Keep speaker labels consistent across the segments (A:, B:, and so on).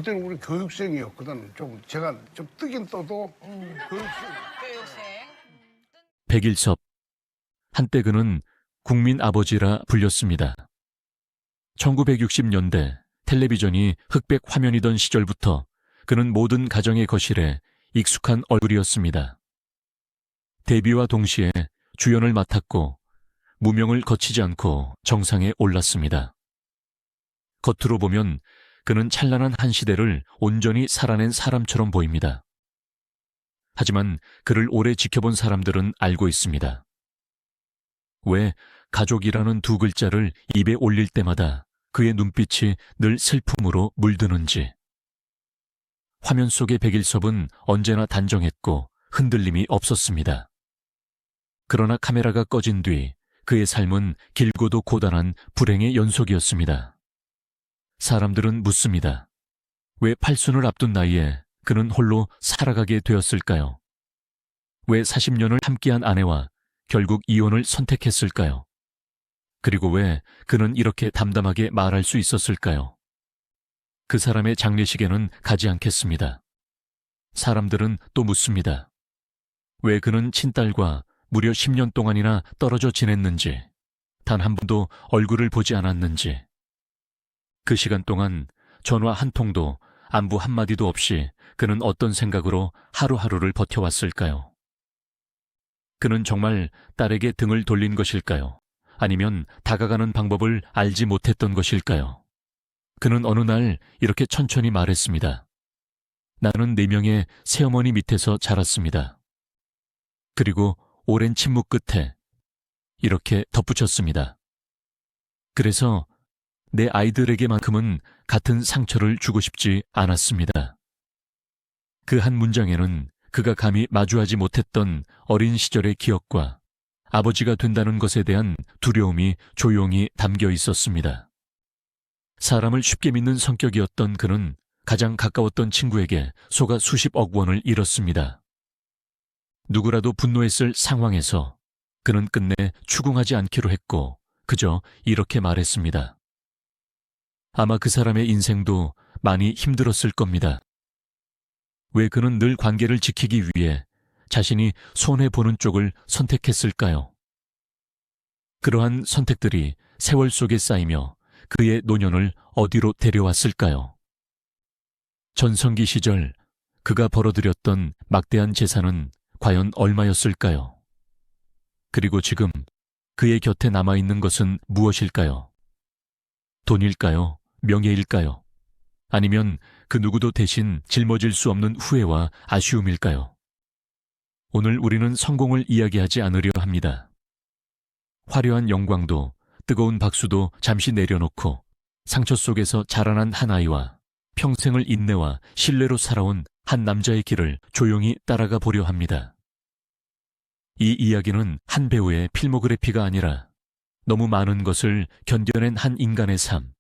A: 그때는 우리 교육생이었거든. 좀 제가 좀 뜨긴 떠도 교육생.
B: 백일섭. 한때 그는 국민 아버지라 불렸습니다. 1960년대 텔레비전이 흑백 화면이던 시절부터 그는 모든 가정의 거실에 익숙한 얼굴이었습니다. 데뷔와 동시에 주연을 맡았고 무명을 거치지 않고 정상에 올랐습니다. 겉으로 보면 그는 찬란한 한 시대를 온전히 살아낸 사람처럼 보입니다. 하지만 그를 오래 지켜본 사람들은 알고 있습니다. 왜 가족이라는 두 글자를 입에 올릴 때마다 그의 눈빛이 늘 슬픔으로 물드는지. 화면 속의 백일섭은 언제나 단정했고 흔들림이 없었습니다. 그러나 카메라가 꺼진 뒤 그의 삶은 길고도 고단한 불행의 연속이었습니다. 사람들은 묻습니다. 왜 팔순을 앞둔 나이에 그는 홀로 살아가게 되었을까요? 왜 40년을 함께한 아내와 결국 이혼을 선택했을까요? 그리고 왜 그는 이렇게 담담하게 말할 수 있었을까요? 그 사람의 장례식에는 가지 않겠습니다. 사람들은 또 묻습니다. 왜 그는 친딸과 무려 10년 동안이나 떨어져 지냈는지, 단 한 번도 얼굴을 보지 않았는지. 그 시간 동안 전화 한 통도 안부 한마디도 없이 그는 어떤 생각으로 하루하루를 버텨왔을까요? 그는 정말 딸에게 등을 돌린 것일까요? 아니면 다가가는 방법을 알지 못했던 것일까요? 그는 어느 날 이렇게 천천히 말했습니다. 나는 4명의 새어머니 밑에서 자랐습니다. 그리고 오랜 침묵 끝에 이렇게 덧붙였습니다. 그래서 내 아이들에게만큼은 같은 상처를 주고 싶지 않았습니다. 그 한 문장에는 그가 감히 마주하지 못했던 어린 시절의 기억과 아버지가 된다는 것에 대한 두려움이 조용히 담겨 있었습니다. 사람을 쉽게 믿는 성격이었던 그는 가장 가까웠던 친구에게 속아 수십억 원을 잃었습니다. 누구라도 분노했을 상황에서 그는 끝내 추궁하지 않기로 했고 그저 이렇게 말했습니다. 아마 그 사람의 인생도 많이 힘들었을 겁니다. 왜 그는 늘 관계를 지키기 위해 자신이 손해보는 쪽을 선택했을까요? 그러한 선택들이 세월 속에 쌓이며 그의 노년을 어디로 데려왔을까요? 전성기 시절 그가 벌어들였던 막대한 재산은 과연 얼마였을까요? 그리고 지금 그의 곁에 남아있는 것은 무엇일까요? 돈일까요? 명예일까요? 아니면 그 누구도 대신 짊어질 수 없는 후회와 아쉬움일까요? 오늘 우리는 성공을 이야기하지 않으려 합니다. 화려한 영광도 뜨거운 박수도 잠시 내려놓고 상처 속에서 자라난 한 아이와 평생을 인내와 신뢰로 살아온 한 남자의 길을 조용히 따라가 보려 합니다. 이 이야기는 한 배우의 필모그래피가 아니라 너무 많은 것을 견뎌낸 한 인간의 삶,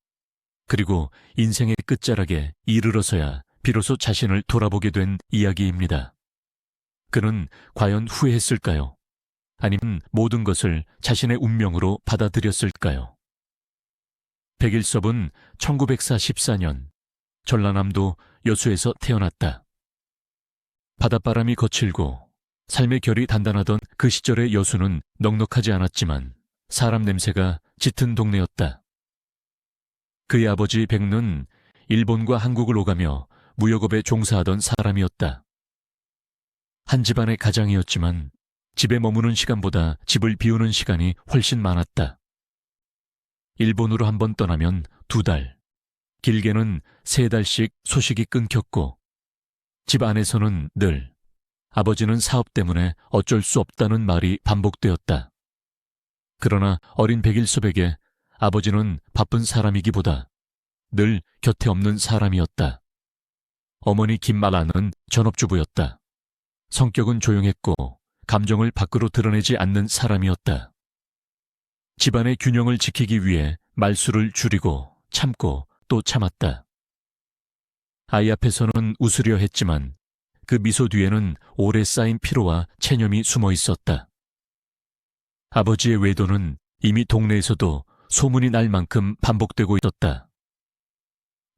B: 그리고 인생의 끝자락에 이르러서야 비로소 자신을 돌아보게 된 이야기입니다. 그는 과연 후회했을까요? 아니면 모든 것을 자신의 운명으로 받아들였을까요? 백일섭은 1944년 전라남도 여수에서 태어났다. 바닷바람이 거칠고 삶의 결이 단단하던 그 시절의 여수는 넉넉하지 않았지만 사람 냄새가 짙은 동네였다. 그의 아버지 백는 일본과 한국을 오가며 무역업에 종사하던 사람이었다. 한 집안의 가장이었지만 집에 머무는 시간보다 집을 비우는 시간이 훨씬 많았다. 일본으로 한 번 떠나면 2달, 길게는 3달씩 소식이 끊겼고 집 안에서는 늘 아버지는 사업 때문에 어쩔 수 없다는 말이 반복되었다. 그러나 어린 백일섭에게 아버지는 바쁜 사람이기보다 늘 곁에 없는 사람이었다. 어머니 김말아는 전업주부였다. 성격은 조용했고 감정을 밖으로 드러내지 않는 사람이었다. 집안의 균형을 지키기 위해 말수를 줄이고 참고 또 참았다. 아이 앞에서는 웃으려 했지만 그 미소 뒤에는 오래 쌓인 피로와 체념이 숨어 있었다. 아버지의 외도는 이미 동네에서도 소문이 날 만큼 반복되고 있었다.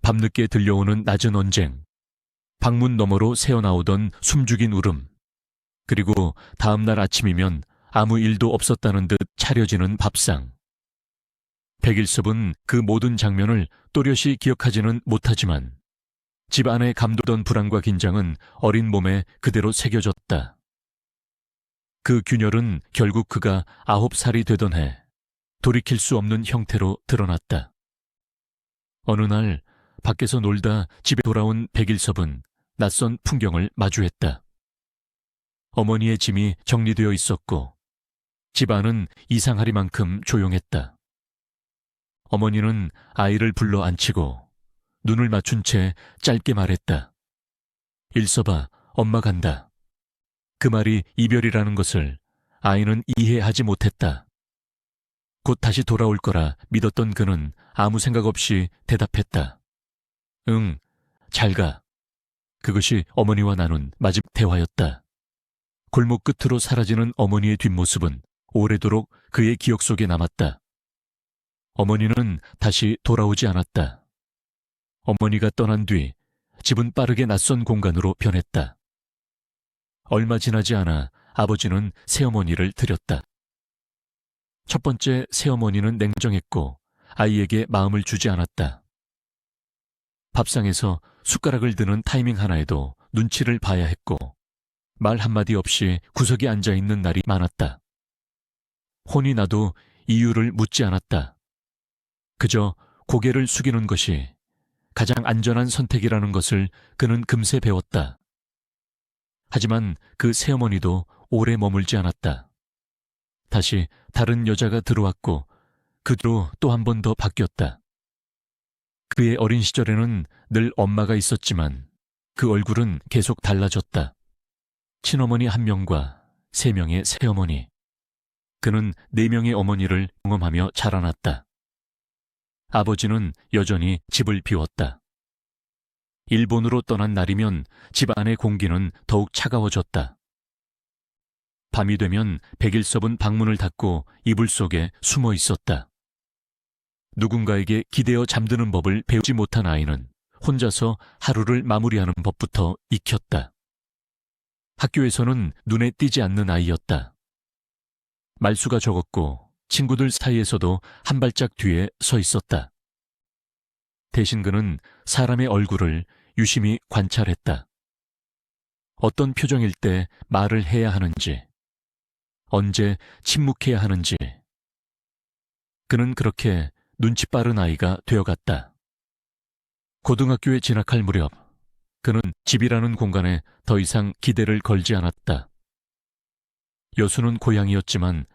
B: 밤늦게 들려오는 낮은 언쟁, 방문 너머로 새어나오던 숨죽인 울음, 그리고 다음날 아침이면 아무 일도 없었다는 듯 차려지는 밥상. 백일섭은 그 모든 장면을 또렷이 기억하지는 못하지만 집 안에 감도던 불안과 긴장은 어린 몸에 그대로 새겨졌다. 그 균열은 결국 그가 9살이 되던 해 돌이킬 수 없는 형태로 드러났다. 어느 날 밖에서 놀다 집에 돌아온 백일섭은 낯선 풍경을 마주했다. 어머니의 짐이 정리되어 있었고 집안은 이상하리만큼 조용했다. 어머니는 아이를 불러 앉히고 눈을 맞춘 채 짧게 말했다. 일섭아, 엄마 간다. 그 말이 이별이라는 것을 아이는 이해하지 못했다. 곧 다시 돌아올 거라 믿었던 그는 아무 생각 없이 대답했다. 응, 잘 가. 그것이 어머니와 나눈 마지막 대화였다. 골목 끝으로 사라지는 어머니의 뒷모습은 오래도록 그의 기억 속에 남았다. 어머니는 다시 돌아오지 않았다. 어머니가 떠난 뒤 집은 빠르게 낯선 공간으로 변했다. 얼마 지나지 않아 아버지는 새어머니를 들였다. 첫 번째 새어머니는 냉정했고 아이에게 마음을 주지 않았다. 밥상에서 숟가락을 드는 타이밍 하나에도 눈치를 봐야 했고 말 한마디 없이 구석에 앉아있는 날이 많았다. 혼이 나도 이유를 묻지 않았다. 그저 고개를 숙이는 것이 가장 안전한 선택이라는 것을 그는 금세 배웠다. 하지만 그 새어머니도 오래 머물지 않았다. 다시 다른 여자가 들어왔고 그 뒤로 또 한 번 더 바뀌었다. 그의 어린 시절에는 늘 엄마가 있었지만 그 얼굴은 계속 달라졌다. 친어머니 1명과 3명의 새어머니. 그는 4명의 어머니를 경험하며 자라났다. 아버지는 여전히 집을 비웠다. 일본으로 떠난 날이면 집 안의 공기는 더욱 차가워졌다. 밤이 되면 백일섭은 방문을 닫고 이불 속에 숨어 있었다. 누군가에게 기대어 잠드는 법을 배우지 못한 아이는 혼자서 하루를 마무리하는 법부터 익혔다. 학교에서는 눈에 띄지 않는 아이였다. 말수가 적었고 친구들 사이에서도 한 발짝 뒤에 서 있었다. 대신 그는 사람의 얼굴을 유심히 관찰했다. 어떤 표정일 때 말을 해야 하는지, 언제 침묵해야 하는지. 그는 그렇게 눈치 빠른 아이가 되어갔다. 고등학교에 진학할 무렵 그는 집이라는 공간에 더 이상 기대를 걸지 않았다. 여수는 고향이었지만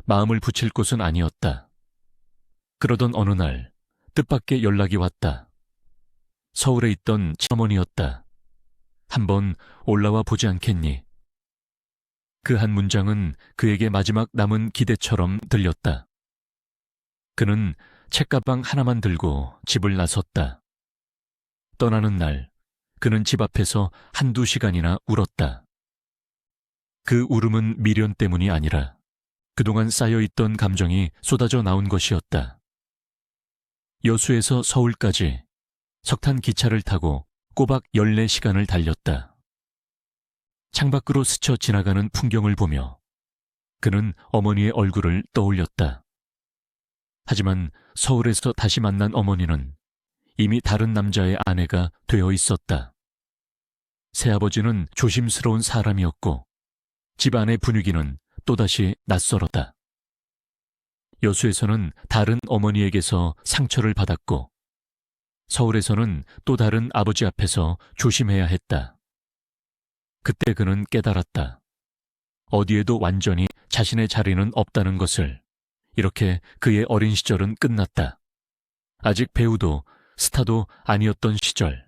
B: 마음을 붙일 곳은 아니었다. 그러던 어느 날 뜻밖의 연락이 왔다. 서울에 있던 친어머니였다. 한번 올라와 보지 않겠니? 그 한 문장은 그에게 마지막 남은 기대처럼 들렸다. 그는 책가방 하나만 들고 집을 나섰다. 떠나는 날 그는 집 앞에서 1~2시간이나 울었다. 그 울음은 미련 때문이 아니라 그동안 쌓여있던 감정이 쏟아져 나온 것이었다. 여수에서 서울까지 석탄 기차를 타고 꼬박 14시간을 달렸다. 창밖으로 스쳐 지나가는 풍경을 보며 그는 어머니의 얼굴을 떠올렸다. 하지만 서울에서 다시 만난 어머니는 이미 다른 남자의 아내가 되어 있었다. 새아버지는 조심스러운 사람이었고 집안의 분위기는 또다시 낯설었다. 여수에서는 다른 어머니에게서 상처를 받았고 서울에서는 또 다른 아버지 앞에서 조심해야 했다. 그때 그는 깨달았다. 어디에도 완전히 자신의 자리는 없다는 것을. 이렇게 그의 어린 시절은 끝났다. 아직 배우도 스타도 아니었던 시절.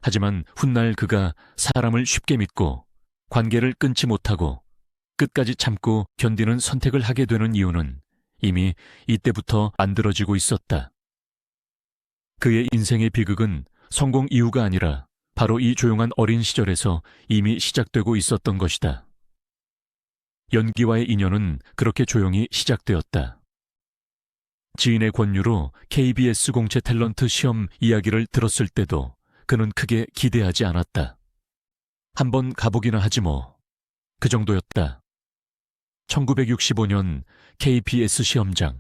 B: 하지만 훗날 그가 사람을 쉽게 믿고 관계를 끊지 못하고 끝까지 참고 견디는 선택을 하게 되는 이유는 이미 이때부터 만들어지고 있었다. 그의 인생의 비극은 성공 이유가 아니라 바로 이 조용한 어린 시절에서 이미 시작되고 있었던 것이다. 연기와의 인연은 그렇게 조용히 시작되었다. 지인의 권유로 KBS 공채 탤런트 시험 이야기를 들었을 때도 그는 크게 기대하지 않았다. 한번 가보기나 하지 뭐. 그 정도였다. 1965년 KBS 시험장.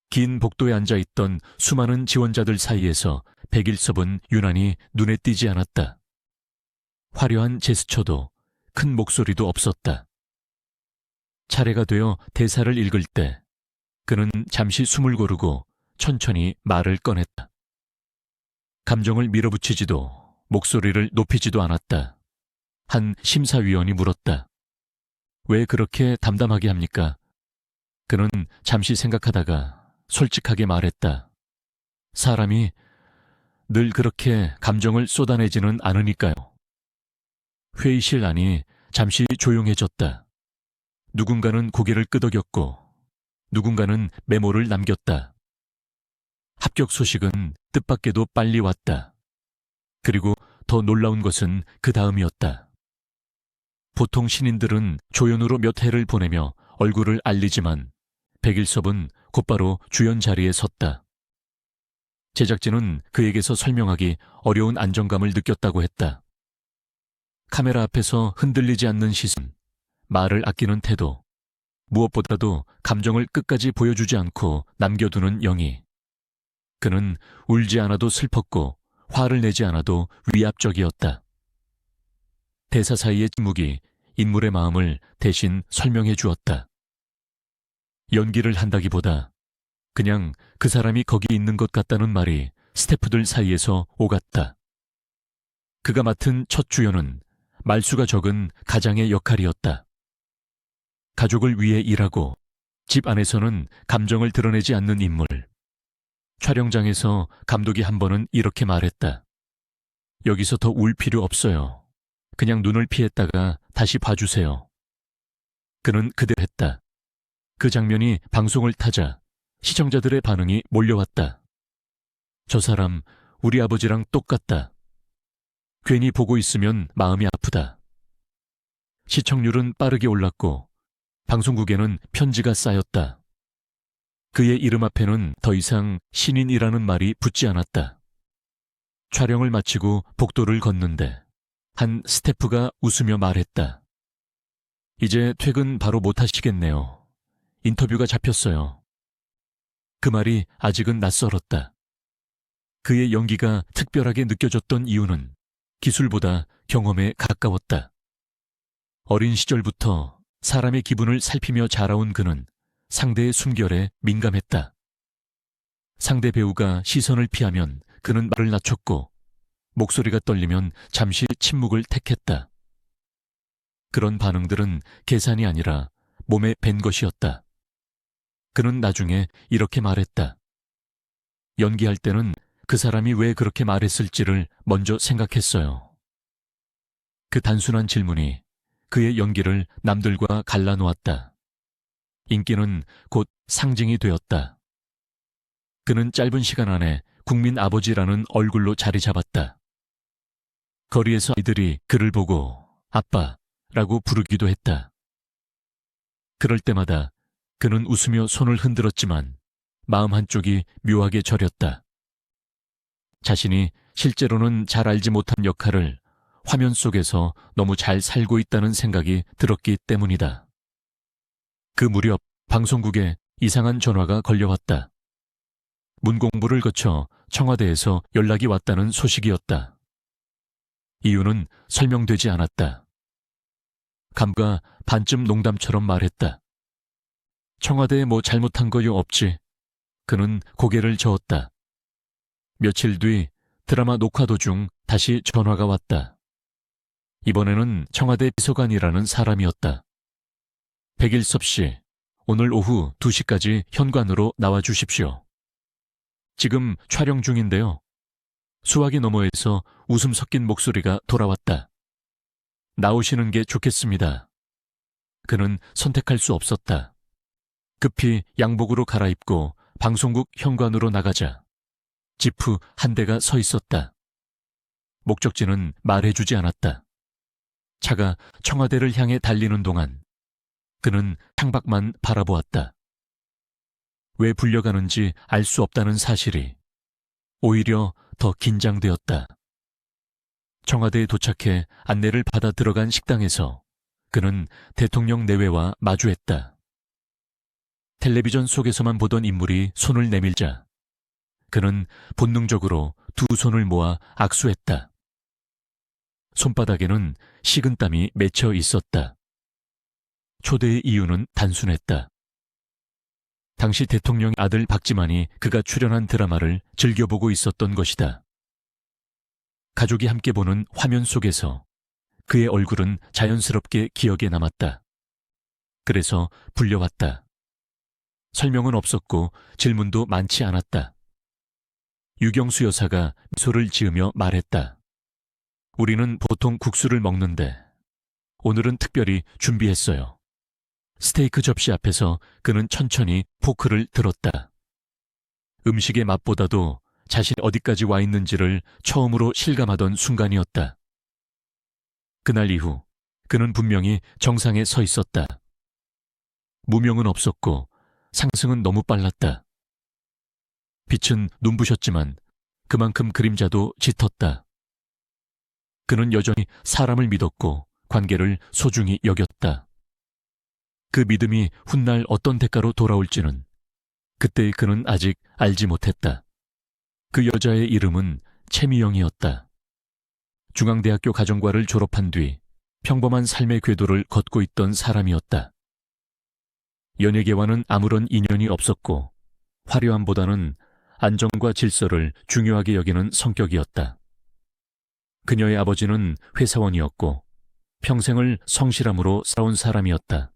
B: 긴 복도에 앉아있던 수많은 지원자들 사이에서 백일섭은 유난히 눈에 띄지 않았다. 화려한 제스처도 큰 목소리도 없었다. 차례가 되어 대사를 읽을 때 그는 잠시 숨을 고르고 천천히 말을 꺼냈다. 감정을 밀어붙이지도 목소리를 높이지도 않았다. 한 심사위원이 물었다. 왜 그렇게 담담하게 합니까? 그는 잠시 생각하다가 솔직하게 말했다. 사람이 늘 그렇게 감정을 쏟아내지는 않으니까요. 회의실 안이 잠시 조용해졌다. 누군가는 고개를 끄덕였고 누군가는 메모를 남겼다. 합격 소식은 뜻밖에도 빨리 왔다. 그리고 더 놀라운 것은 그 다음이었다. 보통 신인들은 조연으로 몇 해를 보내며 얼굴을 알리지만 백일섭은 곧바로 주연 자리에 섰다. 제작진은 그에게서 설명하기 어려운 안정감을 느꼈다고 했다. 카메라 앞에서 흔들리지 않는 시선, 말을 아끼는 태도, 무엇보다도 감정을 끝까지 보여주지 않고 남겨두는 영희. 그는 울지 않아도 슬펐고 화를 내지 않아도 위압적이었다. 대사 사이의 침묵이 인물의 마음을 대신 설명해 주었다. 연기를 한다기보다 그냥 그 사람이 거기 있는 것 같다는 말이 스태프들 사이에서 오갔다. 그가 맡은 첫 주연은 말수가 적은 가장의 역할이었다. 가족을 위해 일하고 집 안에서는 감정을 드러내지 않는 인물. 촬영장에서 감독이 한 번은 이렇게 말했다. 여기서 더 울 필요 없어요. 그냥 눈을 피했다가 다시 봐주세요. 그는 그대로 했다. 그 장면이 방송을 타자 시청자들의 반응이 몰려왔다. 저 사람 우리 아버지랑 똑같다. 괜히 보고 있으면 마음이 아프다. 시청률은 빠르게 올랐고 방송국에는 편지가 쌓였다. 그의 이름 앞에는 더 이상 신인이라는 말이 붙지 않았다. 촬영을 마치고 복도를 걷는데 한 스태프가 웃으며 말했다. 이제 퇴근 바로 못 하시겠네요. 인터뷰가 잡혔어요. 그 말이 아직은 낯설었다. 그의 연기가 특별하게 느껴졌던 이유는 기술보다 경험에 가까웠다. 어린 시절부터 사람의 기분을 살피며 자라온 그는 상대의 숨결에 민감했다. 상대 배우가 시선을 피하면 그는 말을 낮췄고 목소리가 떨리면 잠시 침묵을 택했다. 그런 반응들은 계산이 아니라 몸에 밴 것이었다. 그는 나중에 이렇게 말했다. 연기할 때는 그 사람이 왜 그렇게 말했을지를 먼저 생각했어요. 그 단순한 질문이 그의 연기를 남들과 갈라놓았다. 인기는 곧 상징이 되었다. 그는 짧은 시간 안에 국민 아버지라는 얼굴로 자리 잡았다. 거리에서 아이들이 그를 보고 아빠라고 부르기도 했다. 그럴 때마다 그는 웃으며 손을 흔들었지만 마음 한쪽이 묘하게 저렸다. 자신이 실제로는 잘 알지 못한 역할을 화면 속에서 너무 잘 살고 있다는 생각이 들었기 때문이다. 그 무렵 방송국에 이상한 전화가 걸려왔다. 문공부를 거쳐 청와대에서 연락이 왔다는 소식이었다. 이유는 설명되지 않았다. 간부가 반쯤 농담처럼 말했다. 청와대에 뭐 잘못한 거요 없지. 그는 고개를 저었다. 며칠 뒤 드라마 녹화 도중 다시 전화가 왔다. 이번에는 청와대 비서관이라는 사람이었다. 백일섭 씨, 오늘 오후 2시까지 현관으로 나와 주십시오. 지금 촬영 중인데요. 수화기 너머에서 웃음 섞인 목소리가 돌아왔다. 나오시는 게 좋겠습니다. 그는 선택할 수 없었다. 급히 양복으로 갈아입고 방송국 현관으로 나가자 지프 한 대가 서 있었다. 목적지는 말해주지 않았다. 차가 청와대를 향해 달리는 동안 그는 창밖만 바라보았다. 왜 불려가는지 알 수 없다는 사실이 오히려 더 긴장되었다. 청와대에 도착해 안내를 받아 들어간 식당에서 그는 대통령 내외와 마주했다. 텔레비전 속에서만 보던 인물이 손을 내밀자 그는 본능적으로 두 손을 모아 악수했다. 손바닥에는 식은땀이 맺혀 있었다. 초대의 이유는 단순했다. 당시 대통령 아들 박지만이 그가 출연한 드라마를 즐겨보고 있었던 것이다. 가족이 함께 보는 화면 속에서 그의 얼굴은 자연스럽게 기억에 남았다. 그래서 불려왔다. 설명은 없었고 질문도 많지 않았다. 유경수 여사가 미소를 지으며 말했다. 우리는 보통 국수를 먹는데 오늘은 특별히 준비했어요. 스테이크 접시 앞에서 그는 천천히 포크를 들었다. 음식의 맛보다도 자신이 어디까지 와 있는지를 처음으로 실감하던 순간이었다. 그날 이후 그는 분명히 정상에 서 있었다. 무명은 없었고 상승은 너무 빨랐다. 빛은 눈부셨지만 그만큼 그림자도 짙었다. 그는 여전히 사람을 믿었고 관계를 소중히 여겼다. 그 믿음이 훗날 어떤 대가로 돌아올지는 그때 그는 아직 알지 못했다. 그 여자의 이름은 최미영이었다. 중앙대학교 가정과를 졸업한 뒤 평범한 삶의 궤도를 걷고 있던 사람이었다. 연예계와는 아무런 인연이 없었고 화려함보다는 안정과 질서를 중요하게 여기는 성격이었다. 그녀의 아버지는 회사원이었고 평생을 성실함으로 살아온 사람이었다.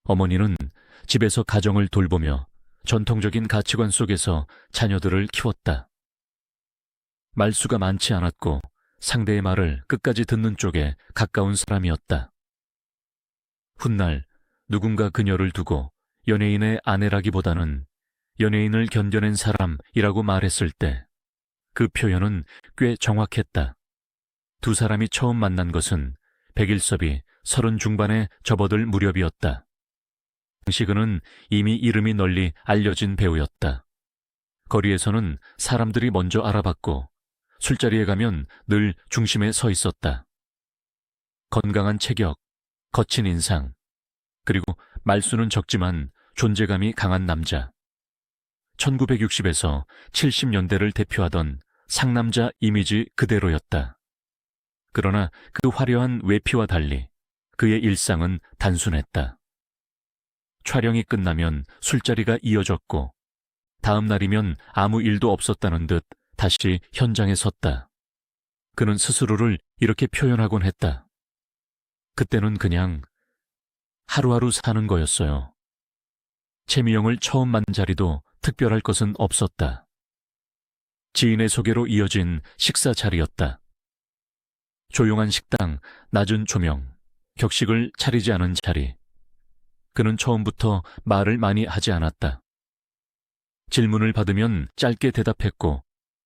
B: 어머니는 집에서 가정을 돌보며 전통적인 가치관 속에서 자녀들을 키웠다. 말수가 많지 않았고 상대의 말을 끝까지 듣는 쪽에 가까운 사람이었다. 훗날 누군가 그녀를 두고 연예인의 아내라기보다는 연예인을 견뎌낸 사람이라고 말했을 때 그 표현은 꽤 정확했다. 두 사람이 처음 만난 것은 백일섭이 30 중반에 접어들 무렵이었다. 당시 그는 이미 이름이 널리 알려진 배우였다. 거리에서는 사람들이 먼저 알아봤고 술자리에 가면 늘 중심에 서 있었다. 건강한 체격, 거친 인상, 그리고 말수는 적지만 존재감이 강한 남자. 1960에서 70년대를 대표하던 상남자 이미지 그대로였다. 그러나 그 화려한 외피와 달리 그의 일상은 단순했다. 촬영이 끝나면 술자리가 이어졌고 다음 날이면 아무 일도 없었다는 듯 다시 현장에 섰다. 그는 스스로를 이렇게 표현하곤 했다. 그때는 그냥 하루하루 사는 거였어요. 최미영을 처음 만난 자리도 특별할 것은 없었다. 지인의 소개로 이어진 식사 자리였다. 조용한 식당, 낮은 조명, 격식을 차리지 않은 자리. 그는 처음부터 말을 많이 하지 않았다. 질문을 받으면 짧게 대답했고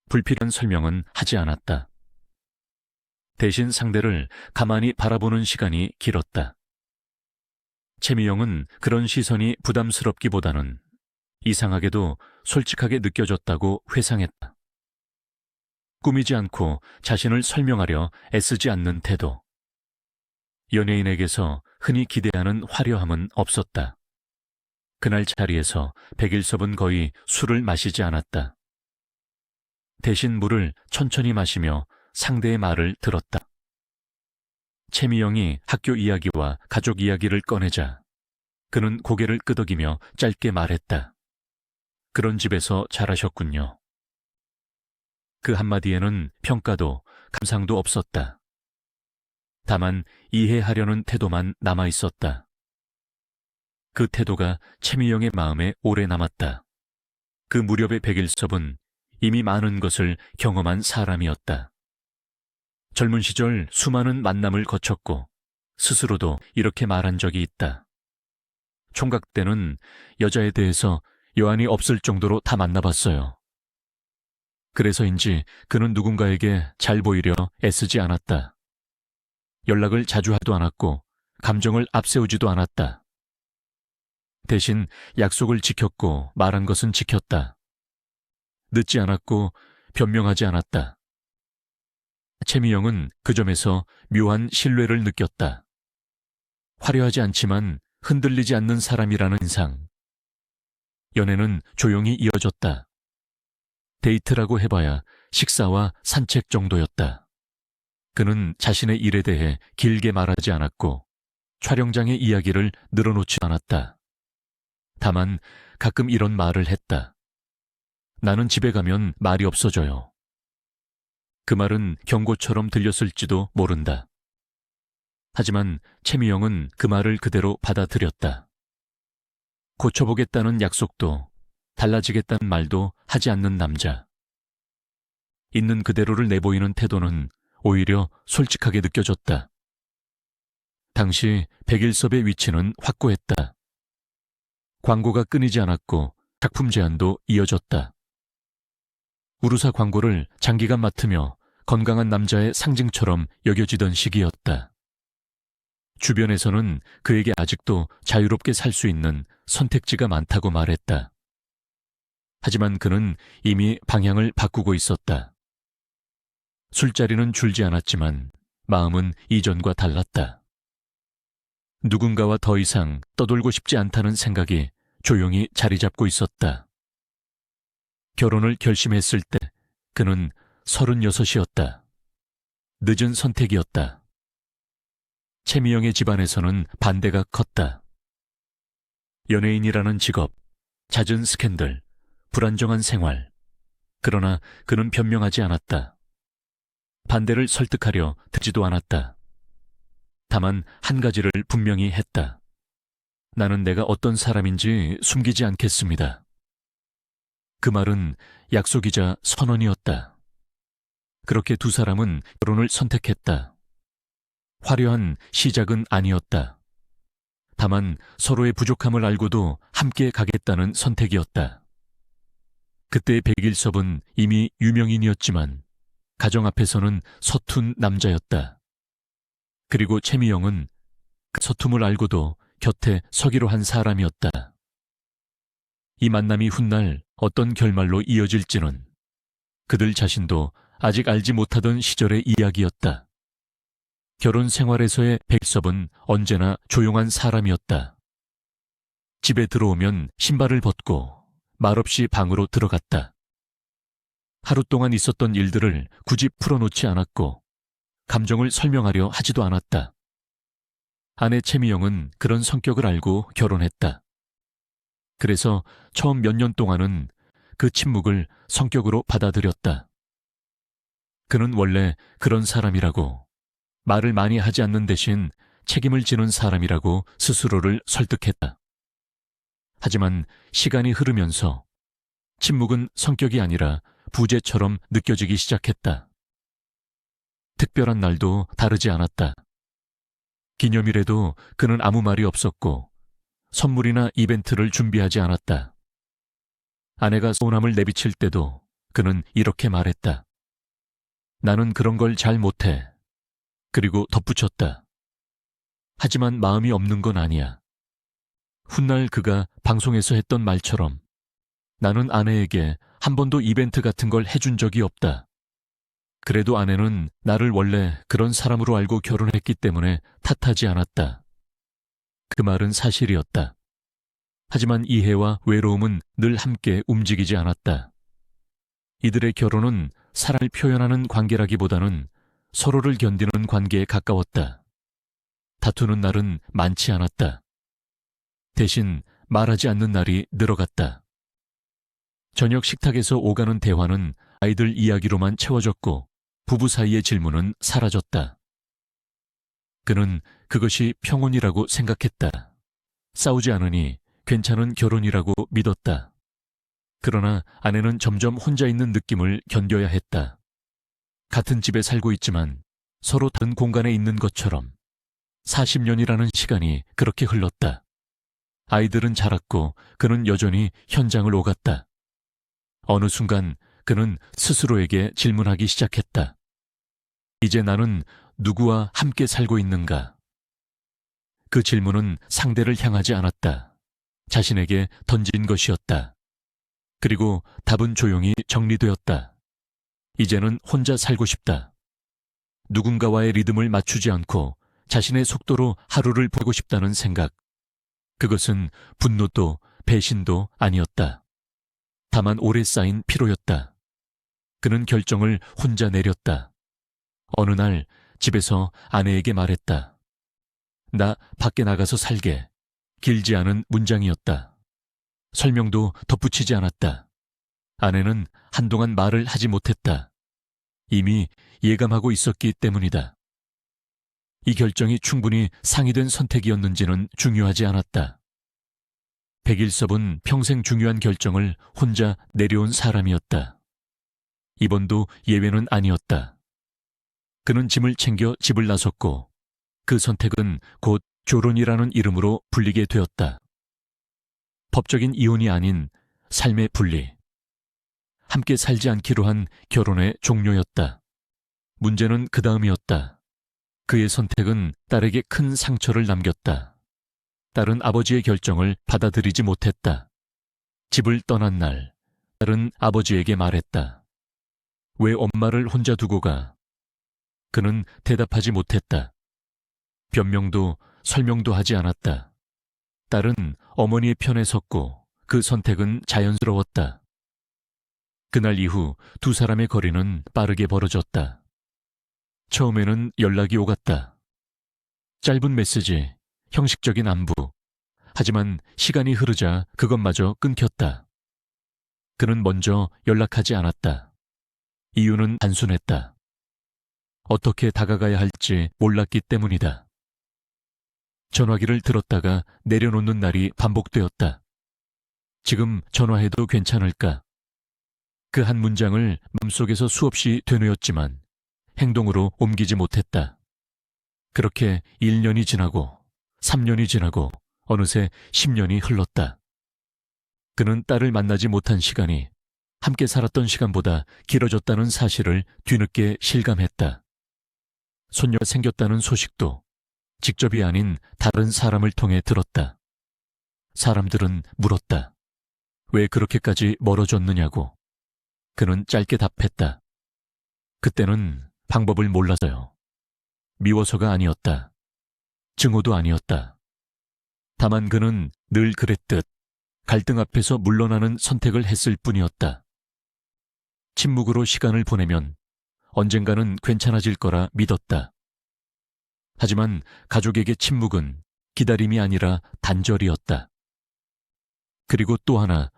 B: 불필요한 설명은 하지 않았다. 대신 상대를 가만히 바라보는 시간이 길었다. 최미영은 그런 시선이 부담스럽기보다는 이상하게도 솔직하게 느껴졌다고 회상했다. 꾸미지 않고 자신을 설명하려 애쓰지 않는 태도. 연예인에게서 흔히 기대하는 화려함은 없었다. 그날 자리에서 백일섭은 거의 술을 마시지 않았다. 대신 물을 천천히 마시며 상대의 말을 들었다. 최미영이 학교 이야기와 가족 이야기를 꺼내자 그는 고개를 끄덕이며 짧게 말했다. 그런 집에서 자라셨군요. 그 한마디에는 평가도 감상도 없었다. 다만 이해하려는 태도만 남아있었다. 그 태도가 최미영의 마음에 오래 남았다. 그 무렵의 백일섭은 이미 많은 것을 경험한 사람이었다. 젊은 시절 수많은 만남을 거쳤고 스스로도 이렇게 말한 적이 있다. 총각 때는 여자에 대해서 여한이 없을 정도로 다 만나봤어요. 그래서인지 그는 누군가에게 잘 보이려 애쓰지 않았다. 연락을 자주 하지도 않았고 감정을 앞세우지도 않았다. 대신 약속을 지켰고 말한 것은 지켰다. 늦지 않았고 변명하지 않았다. 채미영은 그 점에서 묘한 신뢰를 느꼈다. 화려하지 않지만 흔들리지 않는 사람이라는 인상. 연애는 조용히 이어졌다. 데이트라고 해봐야 식사와 산책 정도였다. 그는 자신의 일에 대해 길게 말하지 않았고 촬영장의 이야기를 늘어놓지 않았다. 다만 가끔 이런 말을 했다. 나는 집에 가면 말이 없어져요. 그 말은 경고처럼 들렸을지도 모른다. 하지만 채미영은 그 말을 그대로 받아들였다. 고쳐보겠다는 약속도 달라지겠다는 말도 하지 않는 남자. 있는 그대로를 내보이는 태도는 오히려 솔직하게 느껴졌다. 당시 백일섭의 위치는 확고했다. 광고가 끊이지 않았고 작품 제안도 이어졌다. 우루사 광고를 장기간 맡으며 건강한 남자의 상징처럼 여겨지던 시기였다. 주변에서는 그에게 아직도 자유롭게 살 수 있는 선택지가 많다고 말했다. 하지만 그는 이미 방향을 바꾸고 있었다. 술자리는 줄지 않았지만 마음은 이전과 달랐다. 누군가와 더 이상 떠돌고 싶지 않다는 생각이 조용히 자리 잡고 있었다. 결혼을 결심했을 때 그는 36이었다. 늦은 선택이었다. 채미영의 집안에서는 반대가 컸다. 연예인이라는 직업, 잦은 스캔들, 불안정한 생활. 그러나 그는 변명하지 않았다. 반대를 설득하려 듣지도 않았다. 다만 한 가지를 분명히 했다. 나는 내가 어떤 사람인지 숨기지 않겠습니다. 그 말은 약속이자 선언이었다. 그렇게 두 사람은 결혼을 선택했다. 화려한 시작은 아니었다. 다만 서로의 부족함을 알고도 함께 가겠다는 선택이었다. 그때 백일섭은 이미 유명인이었지만 가정 앞에서는 서툰 남자였다. 그리고 채미영은 그 서툼을 알고도 곁에 서기로 한 사람이었다. 이 만남이 훗날 어떤 결말로 이어질지는 그들 자신도 아직 알지 못하던 시절의 이야기였다. 결혼 생활에서의 백섭은 언제나 조용한 사람이었다. 집에 들어오면 신발을 벗고 말없이 방으로 들어갔다. 하루 동안 있었던 일들을 굳이 풀어놓지 않았고 감정을 설명하려 하지도 않았다. 아내 채미영은 그런 성격을 알고 결혼했다. 그래서 처음 몇 년 동안은 그 침묵을 성격으로 받아들였다. 그는 원래 그런 사람이라고, 말을 많이 하지 않는 대신 책임을 지는 사람이라고 스스로를 설득했다. 하지만 시간이 흐르면서 침묵은 성격이 아니라 부재처럼 느껴지기 시작했다. 특별한 날도 다르지 않았다. 기념일에도 그는 아무 말이 없었고 선물이나 이벤트를 준비하지 않았다. 아내가 서운함을 내비칠 때도 그는 이렇게 말했다. 나는 그런 걸 잘 못해. 그리고 덧붙였다. 하지만 마음이 없는 건 아니야. 훗날 그가 방송에서 했던 말처럼 나는 아내에게 한 번도 이벤트 같은 걸 해준 적이 없다. 그래도 아내는 나를 원래 그런 사람으로 알고 결혼했기 때문에 탓하지 않았다. 그 말은 사실이었다. 하지만 이해와 외로움은 늘 함께 움직이지 않았다. 이들의 결혼은 사랑을 표현하는 관계라기보다는 서로를 견디는 관계에 가까웠다. 다투는 날은 많지 않았다. 대신 말하지 않는 날이 늘어갔다. 저녁 식탁에서 오가는 대화는 아이들 이야기로만 채워졌고 부부 사이의 질문은 사라졌다. 그는 그것이 평온이라고 생각했다. 싸우지 않으니 괜찮은 결혼이라고 믿었다. 그러나 아내는 점점 혼자 있는 느낌을 견뎌야 했다. 같은 집에 살고 있지만 서로 다른 공간에 있는 것처럼 40년이라는 시간이 그렇게 흘렀다. 아이들은 자랐고 그는 여전히 현장을 오갔다. 어느 순간 그는 스스로에게 질문하기 시작했다. 이제 나는 누구와 함께 살고 있는가? 그 질문은 상대를 향하지 않았다. 자신에게 던진 것이었다. 그리고 답은 조용히 정리되었다. 이제는 혼자 살고 싶다. 누군가와의 리듬을 맞추지 않고 자신의 속도로 하루를 보고 싶다는 생각. 그것은 분노도 배신도 아니었다. 다만 오래 쌓인 피로였다. 그는 결정을 혼자 내렸다. 어느 날 집에서 아내에게 말했다. 나 밖에 나가서 살게. 길지 않은 문장이었다. 설명도 덧붙이지 않았다. 아내는 한동안 말을 하지 못했다. 이미 예감하고 있었기 때문이다. 이 결정이 충분히 상의된 선택이었는지는 중요하지 않았다. 백일섭은 평생 중요한 결정을 혼자 내려온 사람이었다. 이번도 예외는 아니었다. 그는 짐을 챙겨 집을 나섰고 그 선택은 곧 결혼이라는 이름으로 불리게 되었다. 법적인 이혼이 아닌 삶의 분리. 함께 살지 않기로 한 결혼의 종료였다. 문제는 그 다음이었다. 그의 선택은 딸에게 큰 상처를 남겼다. 딸은 아버지의 결정을 받아들이지 못했다. 집을 떠난 날, 딸은 아버지에게 말했다. 왜 엄마를 혼자 두고 가? 그는 대답하지 못했다. 변명도 설명도 하지 않았다. 딸은 어머니의 편에 섰고 그 선택은 자연스러웠다. 그날 이후 두 사람의 거리는 빠르게 벌어졌다. 처음에는 연락이 오갔다. 짧은 메시지, 형식적인 안부. 하지만 시간이 흐르자 그것마저 끊겼다. 그는 먼저 연락하지 않았다. 이유는 단순했다. 어떻게 다가가야 할지 몰랐기 때문이다. 전화기를 들었다가 내려놓는 날이 반복되었다. 지금 전화해도 괜찮을까? 그 한 문장을 마음속에서 수없이 되뇌었지만 행동으로 옮기지 못했다. 그렇게 1년이 지나고 3년이 지나고 어느새 10년이 흘렀다. 그는 딸을 만나지 못한 시간이 함께 살았던 시간보다 길어졌다는 사실을 뒤늦게 실감했다. 손녀가 생겼다는 소식도 직접이 아닌 다른 사람을 통해 들었다. 사람들은 물었다. 왜 그렇게까지 멀어졌느냐고. 그는 짧게 답했다. 그때는 방법을 몰라서요. 미워서가 아니었다. 증오도 아니었다. 다만 그는 늘 그랬듯 갈등 앞에서 물러나는 선택을 했을 뿐이었다. 침묵으로 시간을 보내면 언젠가는 괜찮아질 거라 믿었다. 하지만 가족에게 침묵은 기다림이 아니라 단절이었다. 그리고 또 하나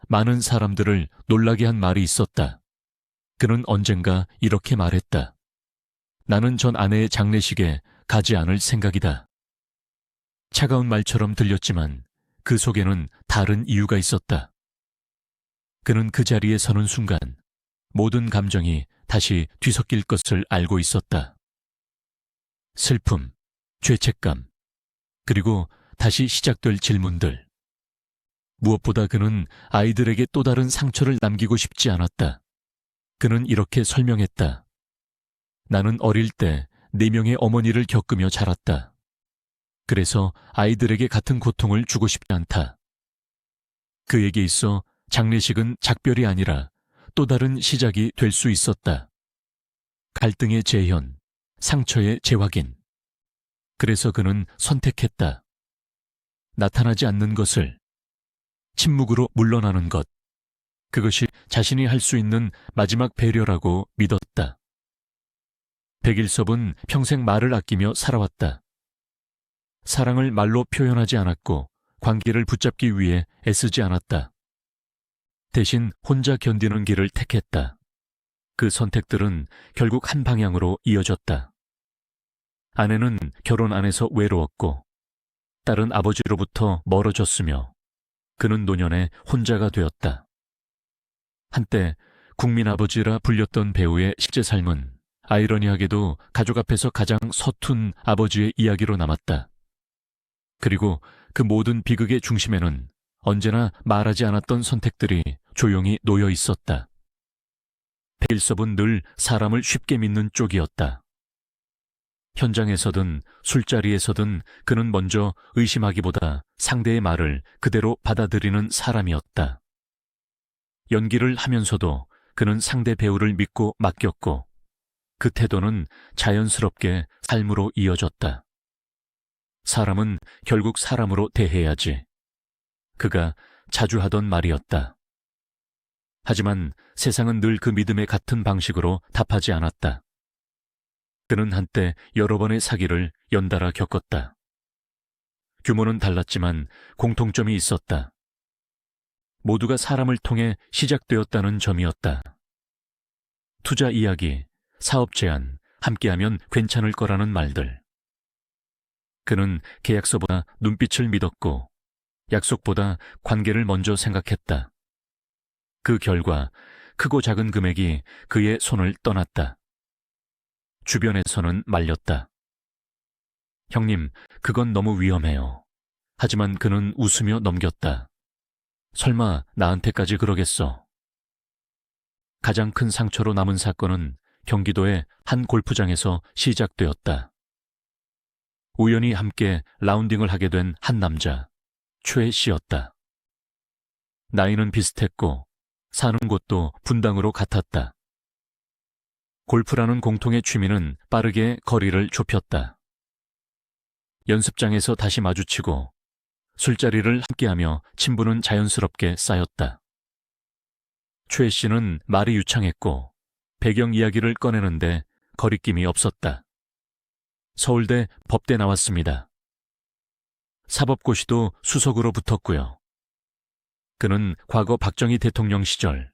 B: 많은 사람들을 놀라게 한 말이 있었다. 그는 언젠가 이렇게 말했다. 나는 전 아내의 장례식에 가지 않을 생각이다. 차가운 말처럼 들렸지만 그 속에는 다른 이유가 있었다. 그는 그 자리에 서는 순간 모든 감정이 다시 뒤섞일 것을 알고 있었다. 슬픔, 죄책감, 그리고 다시 시작될 질문들. 무엇보다 그는 아이들에게 또 다른 상처를 남기고 싶지 않았다. 그는 이렇게 설명했다. 나는 어릴 때 4명의 어머니를 겪으며 자랐다. 그래서 아이들에게 같은 고통을 주고 싶지 않다. 그에게 있어 장례식은 작별이 아니라 또 다른 시작이 될 수 있었다. 갈등의 재현, 상처의 재확인. 그래서 그는 선택했다. 나타나지 않는 것을, 침묵으로 물러나는 것. 그것이 자신이 할 수 있는 마지막 배려라고 믿었다. 백일섭은 평생 말을 아끼며 살아왔다. 사랑을 말로 표현하지 않았고 관계를 붙잡기 위해 애쓰지 않았다. 대신 혼자 견디는 길을 택했다. 그 선택들은 결국 한 방향으로 이어졌다. 아내는 결혼 안에서 외로웠고 딸은 아버지로부터 멀어졌으며 그는 노년에 혼자가 되었다. 한때 국민아버지라 불렸던 배우의 실제 삶은 아이러니하게도 가족 앞에서 가장 서툰 아버지의 이야기로 남았다. 그리고 그 모든 비극의 중심에는 언제나 말하지 않았던 선택들이 조용히 놓여 있었다. 백일섭은 늘 사람을 쉽게 믿는 쪽이었다. 현장에서든 술자리에서든 그는 먼저 의심하기보다 상대의 말을 그대로 받아들이는 사람이었다. 연기를 하면서도 그는 상대 배우를 믿고 맡겼고 그 태도는 자연스럽게 삶으로 이어졌다. 사람은 결국 사람으로 대해야지. 그가 자주 하던 말이었다. 하지만 세상은 늘 그 믿음의 같은 방식으로 답하지 않았다. 그는 한때 여러 번의 사기를 연달아 겪었다. 규모는 달랐지만 공통점이 있었다. 모두가 사람을 통해 시작되었다는 점이었다. 투자 이야기, 사업 제안, 함께하면 괜찮을 거라는 말들. 그는 계약서보다 눈빛을 믿었고 약속보다 관계를 먼저 생각했다. 그 결과 크고 작은 금액이 그의 손을 떠났다. 주변에서는 말렸다. 형님, 그건 너무 위험해요. 하지만 그는 웃으며 넘겼다. 설마 나한테까지 그러겠어. 가장 큰 상처로 남은 사건은 경기도의 한 골프장에서 시작되었다. 우연히 함께 라운딩을 하게 된 한 남자, 최 씨였다. 나이는 비슷했고 사는 곳도 분당으로 같았다. 골프라는 공통의 취미는 빠르게 거리를 좁혔다. 연습장에서 다시 마주치고 술자리를 함께하며 친분은 자연스럽게 쌓였다. 최 씨는 말이 유창했고 배경 이야기를 꺼내는데 거리낌이 없었다. 서울대 법대 나왔습니다. 사법고시도 수석으로 붙었고요. 그는 과거 박정희 대통령 시절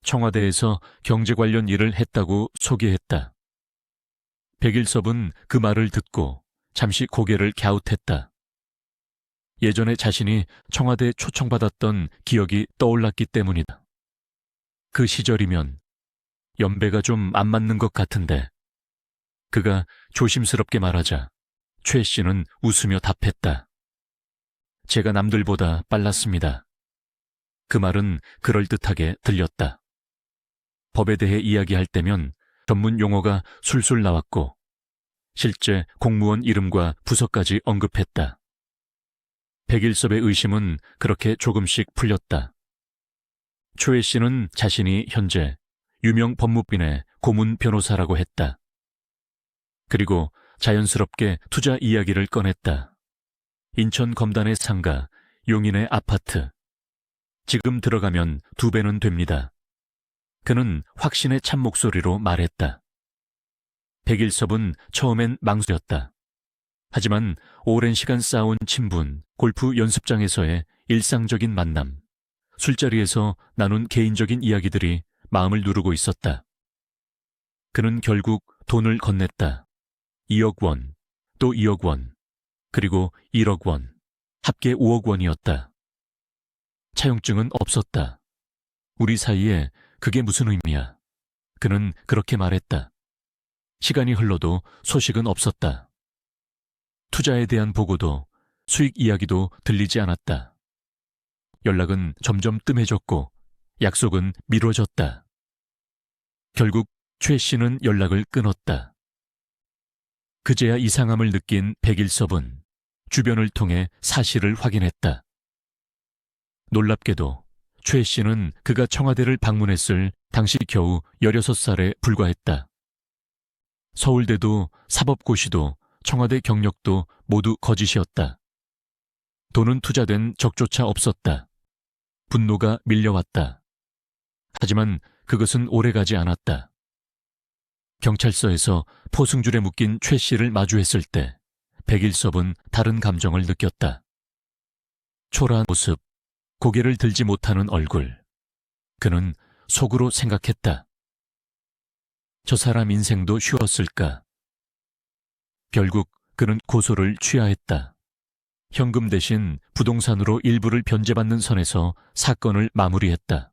B: 청와대에서 경제 관련 일을 했다고 소개했다. 백일섭은 그 말을 듣고 잠시 고개를 갸웃했다. 예전에 자신이 청와대에 초청받았던 기억이 떠올랐기 때문이다. 그 시절이면 연배가 좀 안 맞는 것 같은데. 그가 조심스럽게 말하자 최 씨는 웃으며 답했다. 제가 남들보다 빨랐습니다. 그 말은 그럴듯하게 들렸다. 법에 대해 이야기할 때면 전문 용어가 술술 나왔고 실제 공무원 이름과 부서까지 언급했다. 백일섭의 의심은 그렇게 조금씩 풀렸다. 최 씨는 자신이 현재 유명 법무빈의 고문 변호사라고 했다. 그리고 자연스럽게 투자 이야기를 꺼냈다. 인천 검단의 상가, 용인의 아파트. 지금 들어가면 2배는 됩니다. 그는 확신의 찬 목소리로 말했다. 백일섭은 처음엔 망설였다. 하지만 오랜 시간 쌓아온 친분, 골프 연습장에서의 일상적인 만남, 술자리에서 나눈 개인적인 이야기들이 마음을 누르고 있었다. 그는 결국 돈을 건넸다. 2억 원, 또 2억 원, 그리고 1억 원, 합계 5억 원이었다. 차용증은 없었다. 우리 사이에 그게 무슨 의미야? 그는 그렇게 말했다. 시간이 흘러도 소식은 없었다. 투자에 대한 보고도 수익 이야기도 들리지 않았다. 연락은 점점 뜸해졌고 약속은 미뤄졌다. 결국 최 씨는 연락을 끊었다. 그제야 이상함을 느낀 백일섭은 주변을 통해 사실을 확인했다. 놀랍게도 최 씨는 그가 청와대를 방문했을 당시 겨우 16살에 불과했다. 서울대도 사법고시도 청와대 경력도 모두 거짓이었다. 돈은 투자된 적조차 없었다. 분노가 밀려왔다. 하지만 그것은 오래가지 않았다. 경찰서에서 포승줄에 묶인 최 씨를 마주했을 때 백일섭은 다른 감정을 느꼈다. 초라한 모습, 고개를 들지 못하는 얼굴. 그는 속으로 생각했다. 저 사람 인생도 쉬웠을까? 결국 그는 고소를 취하했다. 현금 대신 부동산으로 일부를 변제받는 선에서 사건을 마무리했다.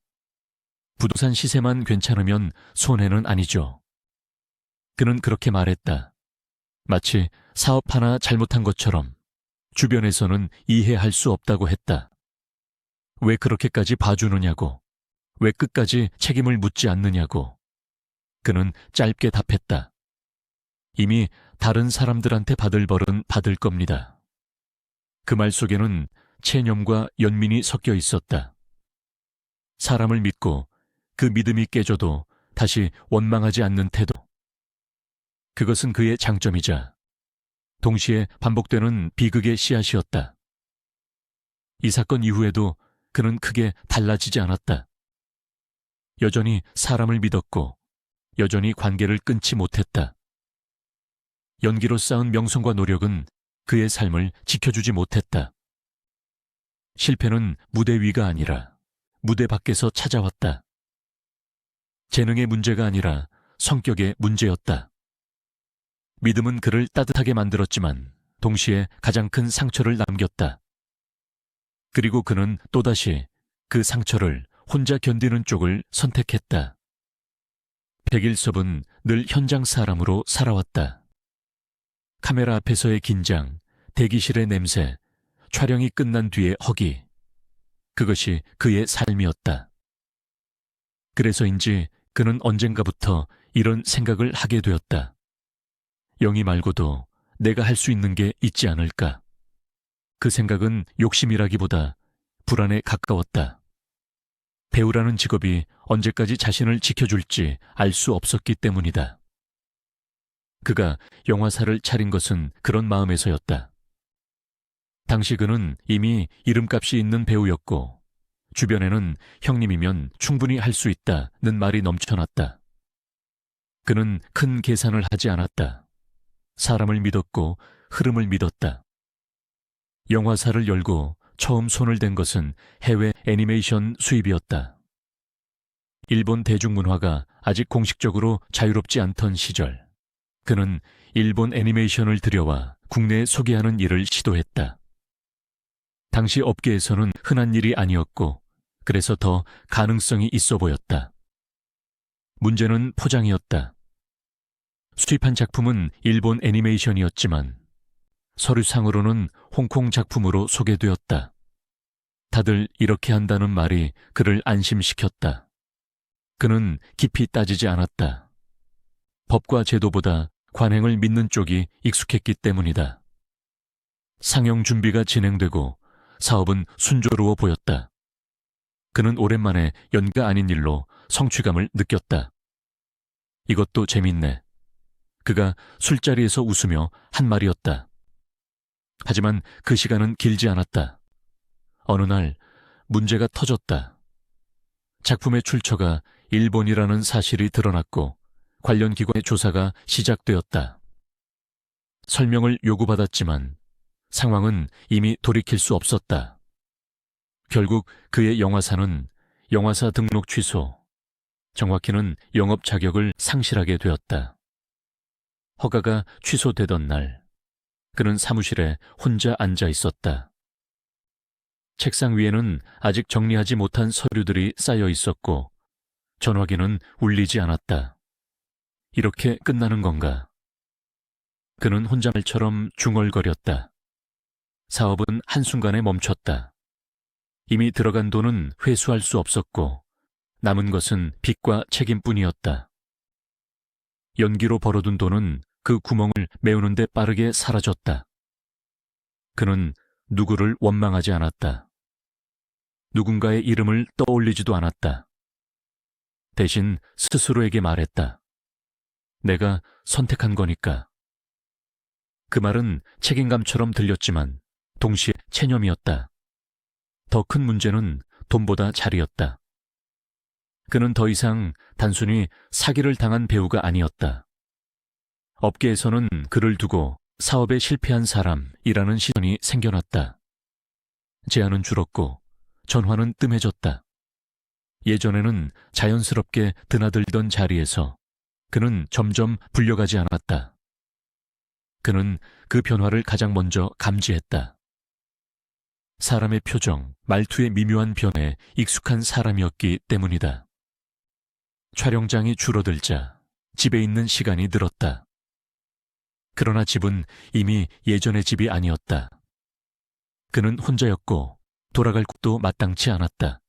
B: 부동산 시세만 괜찮으면 손해는 아니죠. 그는 그렇게 말했다. 마치 사업 하나 잘못한 것처럼 주변에서는 이해할 수 없다고 했다. 왜 그렇게까지 봐주느냐고, 왜 끝까지 책임을 묻지 않느냐고. 그는 짧게 답했다. 이미 다른 사람들한테 받을 벌은 받을 겁니다. 그 말 속에는 체념과 연민이 섞여 있었다. 사람을 믿고 그 믿음이 깨져도 다시 원망하지 않는 태도. 그것은 그의 장점이자 동시에 반복되는 비극의 씨앗이었다. 이 사건 이후에도 그는 크게 달라지지 않았다. 여전히 사람을 믿었고 여전히 관계를 끊지 못했다. 연기로 쌓은 명성과 노력은 그의 삶을 지켜주지 못했다. 실패는 무대 위가 아니라 무대 밖에서 찾아왔다. 재능의 문제가 아니라 성격의 문제였다. 믿음은 그를 따뜻하게 만들었지만 동시에 가장 큰 상처를 남겼다. 그리고 그는 또다시 그 상처를 혼자 견디는 쪽을 선택했다. 백일섭은 늘 현장 사람으로 살아왔다. 카메라 앞에서의 긴장, 대기실의 냄새, 촬영이 끝난 뒤의 허기. 그것이 그의 삶이었다. 그래서인지 그는 언젠가부터 이런 생각을 하게 되었다. 영희 말고도 내가 할 수 있는 게 있지 않을까. 그 생각은 욕심이라기보다 불안에 가까웠다. 배우라는 직업이 언제까지 자신을 지켜줄지 알 수 없었기 때문이다. 그가 영화사를 차린 것은 그런 마음에서였다. 당시 그는 이미 이름값이 있는 배우였고 주변에는 형님이면 충분히 할 수 있다는 말이 넘쳐났다. 그는 큰 계산을 하지 않았다. 사람을 믿었고 흐름을 믿었다. 영화사를 열고 처음 손을 댄 것은 해외 애니메이션 수입이었다. 일본 대중문화가 아직 공식적으로 자유롭지 않던 시절, 그는 일본 애니메이션을 들여와 국내에 소개하는 일을 시도했다. 당시 업계에서는 흔한 일이 아니었고 그래서 더 가능성이 있어 보였다. 문제는 포장이었다. 수입한 작품은 일본 애니메이션이었지만 서류상으로는 홍콩 작품으로 소개되었다. 다들 이렇게 한다는 말이 그를 안심시켰다. 그는 깊이 따지지 않았다. 법과 제도보다 관행을 믿는 쪽이 익숙했기 때문이다. 상영 준비가 진행되고 사업은 순조로워 보였다. 그는 오랜만에 연가 아닌 일로 성취감을 느꼈다. 이것도 재밌네. 그가 술자리에서 웃으며 한 말이었다. 하지만 그 시간은 길지 않았다. 어느 날 문제가 터졌다. 작품의 출처가 일본이라는 사실이 드러났고 관련 기관의 조사가 시작되었다. 설명을 요구받았지만 상황은 이미 돌이킬 수 없었다. 결국 그의 영화사는 영화사 등록 취소, 정확히는 영업 자격을 상실하게 되었다. 허가가 취소되던 날, 그는 사무실에 혼자 앉아 있었다. 책상 위에는 아직 정리하지 못한 서류들이 쌓여 있었고 전화기는 울리지 않았다. 이렇게 끝나는 건가? 그는 혼잣말처럼 중얼거렸다. 사업은 한순간에 멈췄다. 이미 들어간 돈은 회수할 수 없었고 남은 것은 빚과 책임뿐이었다. 연기로 벌어둔 돈은 그 구멍을 메우는데 빠르게 사라졌다. 그는 누구를 원망하지 않았다. 누군가의 이름을 떠올리지도 않았다. 대신 스스로에게 말했다. 내가 선택한 거니까. 그 말은 책임감처럼 들렸지만 동시에 체념이었다. 더 큰 문제는 돈보다 자리였다. 그는 더 이상 단순히 사기를 당한 배우가 아니었다. 업계에서는 그를 두고 사업에 실패한 사람이라는 시선이 생겨났다. 제안은 줄었고 전화는 뜸해졌다. 예전에는 자연스럽게 드나들던 자리에서 그는 점점 불려가지 않았다. 그는 그 변화를 가장 먼저 감지했다. 사람의 표정, 말투의 미묘한 변화에 익숙한 사람이었기 때문이다. 촬영장이 줄어들자 집에 있는 시간이 늘었다. 그러나 집은 이미 예전의 집이 아니었다. 그는 혼자였고 돌아갈 곳도 마땅치 않았다.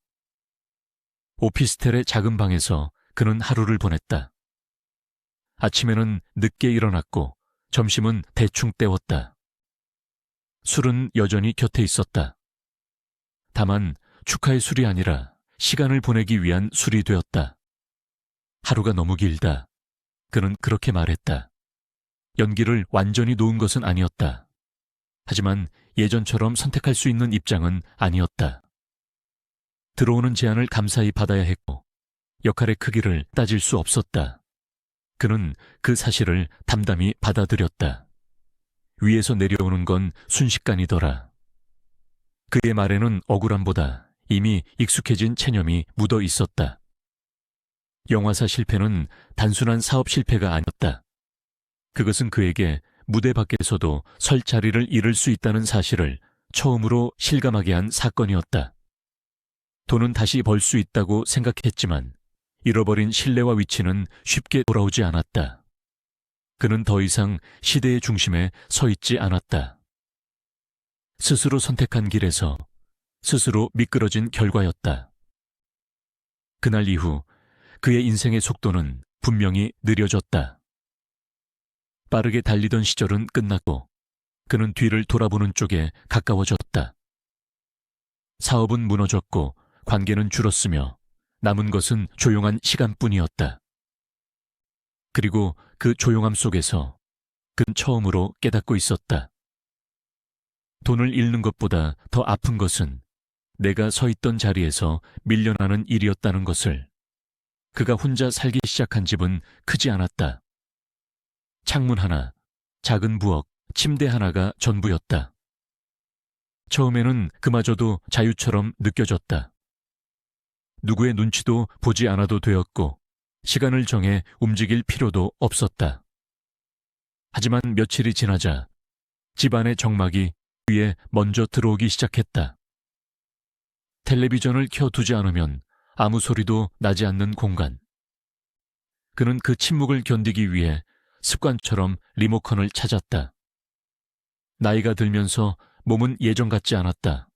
B: 오피스텔의 작은 방에서 그는 하루를 보냈다. 아침에는 늦게 일어났고 점심은 대충 때웠다. 술은 여전히 곁에 있었다. 다만 축하의 술이 아니라 시간을 보내기 위한 술이 되었다. 하루가 너무 길다. 그는 그렇게 말했다. 연기를 완전히 놓은 것은 아니었다. 하지만 예전처럼 선택할 수 있는 입장은 아니었다. 들어오는 제안을 감사히 받아야 했고 역할의 크기를 따질 수 없었다. 그는 그 사실을 담담히 받아들였다. 위에서 내려오는 건 순식간이더라. 그의 말에는 억울함보다 이미 익숙해진 체념이 묻어 있었다. 영화사 실패는 단순한 사업 실패가 아니었다. 그것은 그에게 무대 밖에서도 설 자리를 잃을 수 있다는 사실을 처음으로 실감하게 한 사건이었다. 돈은 다시 벌 수 있다고 생각했지만 잃어버린 신뢰와 위치는 쉽게 돌아오지 않았다. 그는 더 이상 시대의 중심에 서 있지 않았다. 스스로 선택한 길에서 스스로 미끄러진 결과였다. 그날 이후 그의 인생의 속도는 분명히 느려졌다. 빠르게 달리던 시절은 끝났고 그는 뒤를 돌아보는 쪽에 가까워졌다. 사업은 무너졌고 관계는 줄었으며 남은 것은 조용한 시간뿐이었다. 그리고 그 조용함 속에서 그는 처음으로 깨닫고 있었다. 돈을 잃는 것보다 더 아픈 것은 내가 서 있던 자리에서 밀려나는 일이었다는 것을. 그가 혼자 살기 시작한 집은 크지 않았다. 창문 하나, 작은 부엌, 침대 하나가 전부였다. 처음에는 그마저도 자유처럼 느껴졌다. 누구의 눈치도 보지 않아도 되었고 시간을 정해 움직일 필요도 없었다. 하지만 며칠이 지나자 집안의 정막이 위에 먼저 들어오기 시작했다. 텔레비전을 켜두지 않으면 아무 소리도 나지 않는 공간. 그는 그 침묵을 견디기 위해 습관처럼 리모컨을 찾았다. 나이가 들면서 몸은 예전 같지 않았다.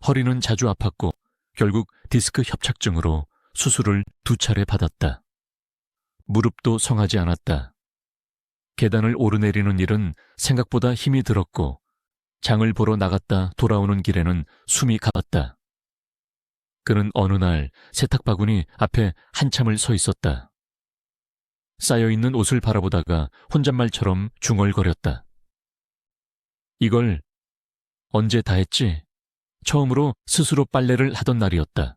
B: 허리는 자주 아팠고 결국 디스크 협착증으로 수술을 2차례 받았다. 무릎도 성하지 않았다. 계단을 오르내리는 일은 생각보다 힘이 들었고 장을 보러 나갔다 돌아오는 길에는 숨이 가팠다. 그는 어느 날 세탁바구니 앞에 한참을 서 있었다. 쌓여있는 옷을 바라보다가 혼잣말처럼 중얼거렸다. 이걸 언제 다 했지? 처음으로 스스로 빨래를 하던 날이었다.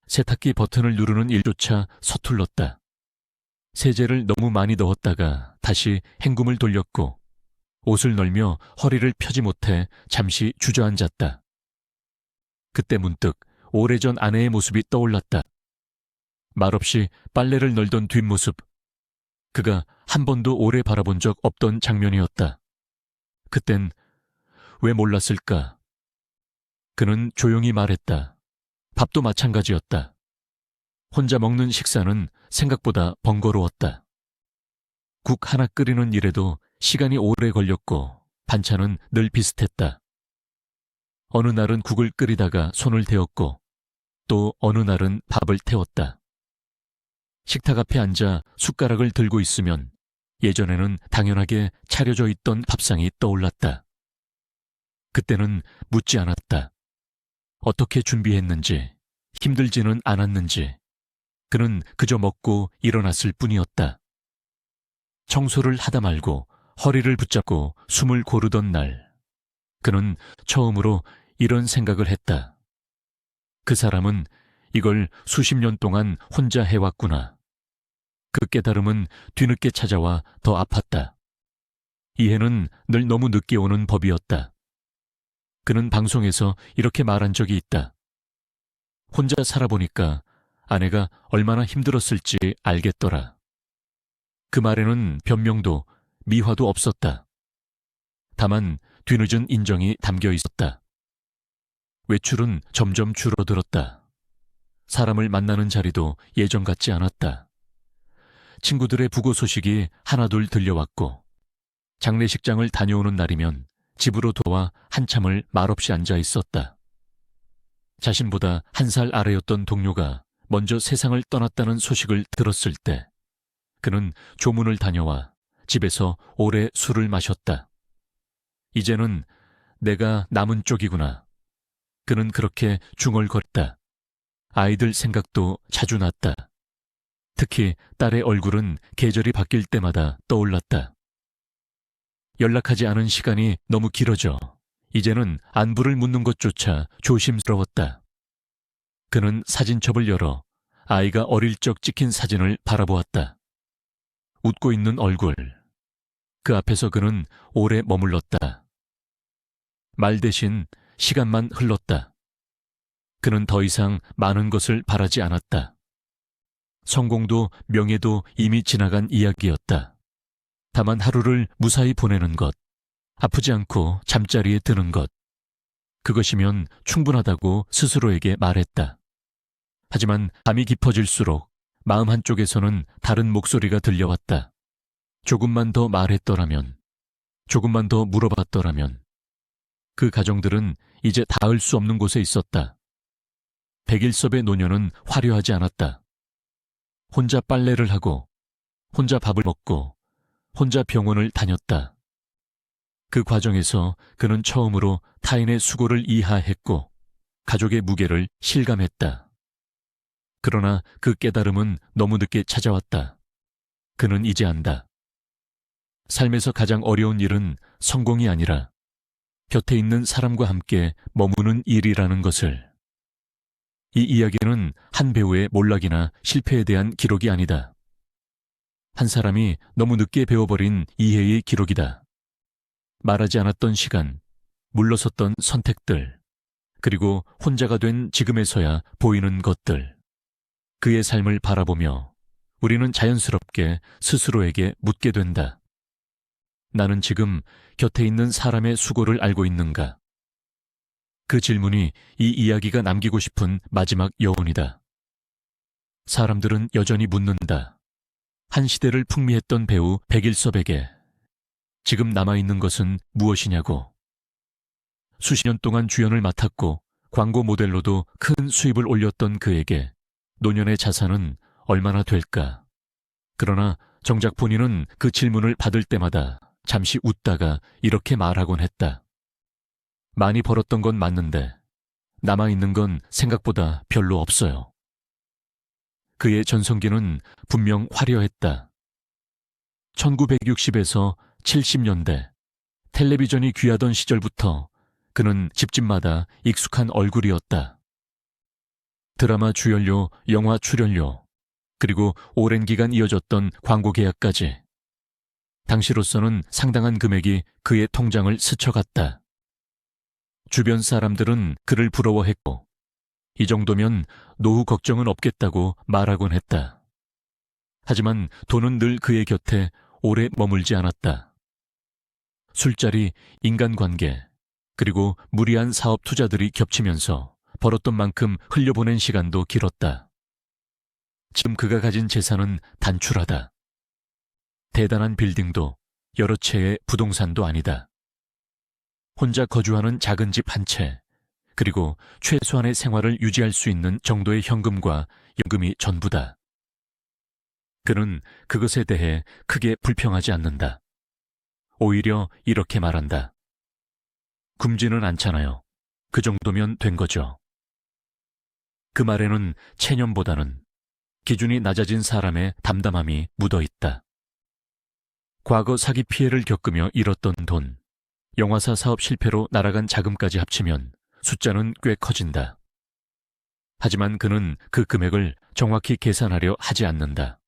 B: 세탁기 버튼을 누르는 일조차 서툴렀다. 세제를 너무 많이 넣었다가 다시 헹굼을 돌렸고 옷을 널며 허리를 펴지 못해 잠시 주저앉았다. 그때 문득 오래전 아내의 모습이 떠올랐다. 말없이 빨래를 널던 뒷모습. 그가 한 번도 오래 바라본 적 없던 장면이었다. 그땐 왜 몰랐을까? 그는 조용히 말했다. 밥도 마찬가지였다. 혼자 먹는 식사는 생각보다 번거로웠다. 국 하나 끓이는 일에도 시간이 오래 걸렸고 반찬은 늘 비슷했다. 어느 날은 국을 끓이다가 손을 대었고 또 어느 날은 밥을 태웠다. 식탁 앞에 앉아 숟가락을 들고 있으면 예전에는 당연하게 차려져 있던 밥상이 떠올랐다. 그때는 묻지 않았다. 어떻게 준비했는지, 힘들지는 않았는지. 그는 그저 먹고 일어났을 뿐이었다. 청소를 하다 말고 허리를 붙잡고 숨을 고르던 날, 그는 처음으로 이런 생각을 했다. 그 사람은 이걸 수십 년 동안 혼자 해왔구나. 그 깨달음은 뒤늦게 찾아와 더 아팠다. 이해는 늘 너무 늦게 오는 법이었다. 그는 방송에서 이렇게 말한 적이 있다. 혼자 살아보니까 아내가 얼마나 힘들었을지 알겠더라. 그 말에는 변명도 미화도 없었다. 다만 뒤늦은 인정이 담겨 있었다. 외출은 점점 줄어들었다. 사람을 만나는 자리도 예전 같지 않았다. 친구들의 부고 소식이 하나둘 들려왔고 장례식장을 다녀오는 날이면 집으로 돌아와 한참을 말없이 앉아 있었다. 자신보다 1살 아래였던 동료가 먼저 세상을 떠났다는 소식을 들었을 때 그는 조문을 다녀와 집에서 오래 술을 마셨다. 이제는 내가 남은 쪽이구나. 그는 그렇게 중얼거렸다. 아이들 생각도 자주 났다. 특히 딸의 얼굴은 계절이 바뀔 때마다 떠올랐다. 연락하지 않은 시간이 너무 길어져 이제는 안부를 묻는 것조차 조심스러웠다. 그는 사진첩을 열어 아이가 어릴 적 찍힌 사진을 바라보았다. 웃고 있는 얼굴. 그 앞에서 그는 오래 머물렀다. 말 대신 시간만 흘렀다. 그는 더 이상 많은 것을 바라지 않았다. 성공도 명예도 이미 지나간 이야기였다. 다만 하루를 무사히 보내는 것, 아프지 않고 잠자리에 드는 것, 그것이면 충분하다고 스스로에게 말했다. 하지만 밤이 깊어질수록 마음 한쪽에서는 다른 목소리가 들려왔다. 조금만 더 말했더라면, 조금만 더 물어봤더라면. 그 가정들은 이제 닿을 수 없는 곳에 있었다. 백일섭의 노년은 화려하지 않았다. 혼자 빨래를 하고, 혼자 밥을 먹고, 혼자 병원을 다녔다. 그 과정에서 그는 처음으로 타인의 수고를 이해했고, 가족의 무게를 실감했다. 그러나 그 깨달음은 너무 늦게 찾아왔다. 그는 이제 안다. 삶에서 가장 어려운 일은 성공이 아니라 곁에 있는 사람과 함께 머무는 일이라는 것을. 이 이야기는 한 배우의 몰락이나 실패에 대한 기록이 아니다. 한 사람이 너무 늦게 배워버린 이해의 기록이다. 말하지 않았던 시간, 물러섰던 선택들, 그리고 혼자가 된 지금에서야 보이는 것들. 그의 삶을 바라보며 우리는 자연스럽게 스스로에게 묻게 된다. 나는 지금 곁에 있는 사람의 수고를 알고 있는가? 그 질문이 이 이야기가 남기고 싶은 마지막 여운이다. 사람들은 여전히 묻는다. 한 시대를 풍미했던 배우 백일섭에게 지금 남아있는 것은 무엇이냐고. 수십 년 동안 주연을 맡았고 광고 모델로도 큰 수입을 올렸던 그에게 노년의 자산은 얼마나 될까? 그러나 정작 본인은 그 질문을 받을 때마다 잠시 웃다가 이렇게 말하곤 했다. 많이 벌었던 건 맞는데 남아있는 건 생각보다 별로 없어요. 그의 전성기는 분명 화려했다. 1960에서 70년대 텔레비전이 귀하던 시절부터 그는 집집마다 익숙한 얼굴이었다. 드라마 주연료, 영화 출연료, 그리고 오랜 기간 이어졌던 광고 계약까지. 당시로서는 상당한 금액이 그의 통장을 스쳐갔다. 주변 사람들은 그를 부러워했고 이 정도면 노후 걱정은 없겠다고 말하곤 했다. 하지만 돈은 늘 그의 곁에 오래 머물지 않았다. 술자리, 인간관계, 그리고 무리한 사업 투자들이 겹치면서 벌었던 만큼 흘려보낸 시간도 길었다. 지금 그가 가진 재산은 단출하다. 대단한 빌딩도 여러 채의 부동산도 아니다. 혼자 거주하는 작은 집 한 채, 그리고 최소한의 생활을 유지할 수 있는 정도의 현금과 연금이 전부다. 그는 그것에 대해 크게 불평하지 않는다. 오히려 이렇게 말한다. 굶지는 않잖아요. 그 정도면 된 거죠. 그 말에는 체념보다는 기준이 낮아진 사람의 담담함이 묻어 있다. 과거 사기 피해를 겪으며 잃었던 돈, 영화사 사업 실패로 날아간 자금까지 합치면 숫자는 꽤 커진다. 하지만 그는 그 금액을 정확히 계산하려 하지 않는다.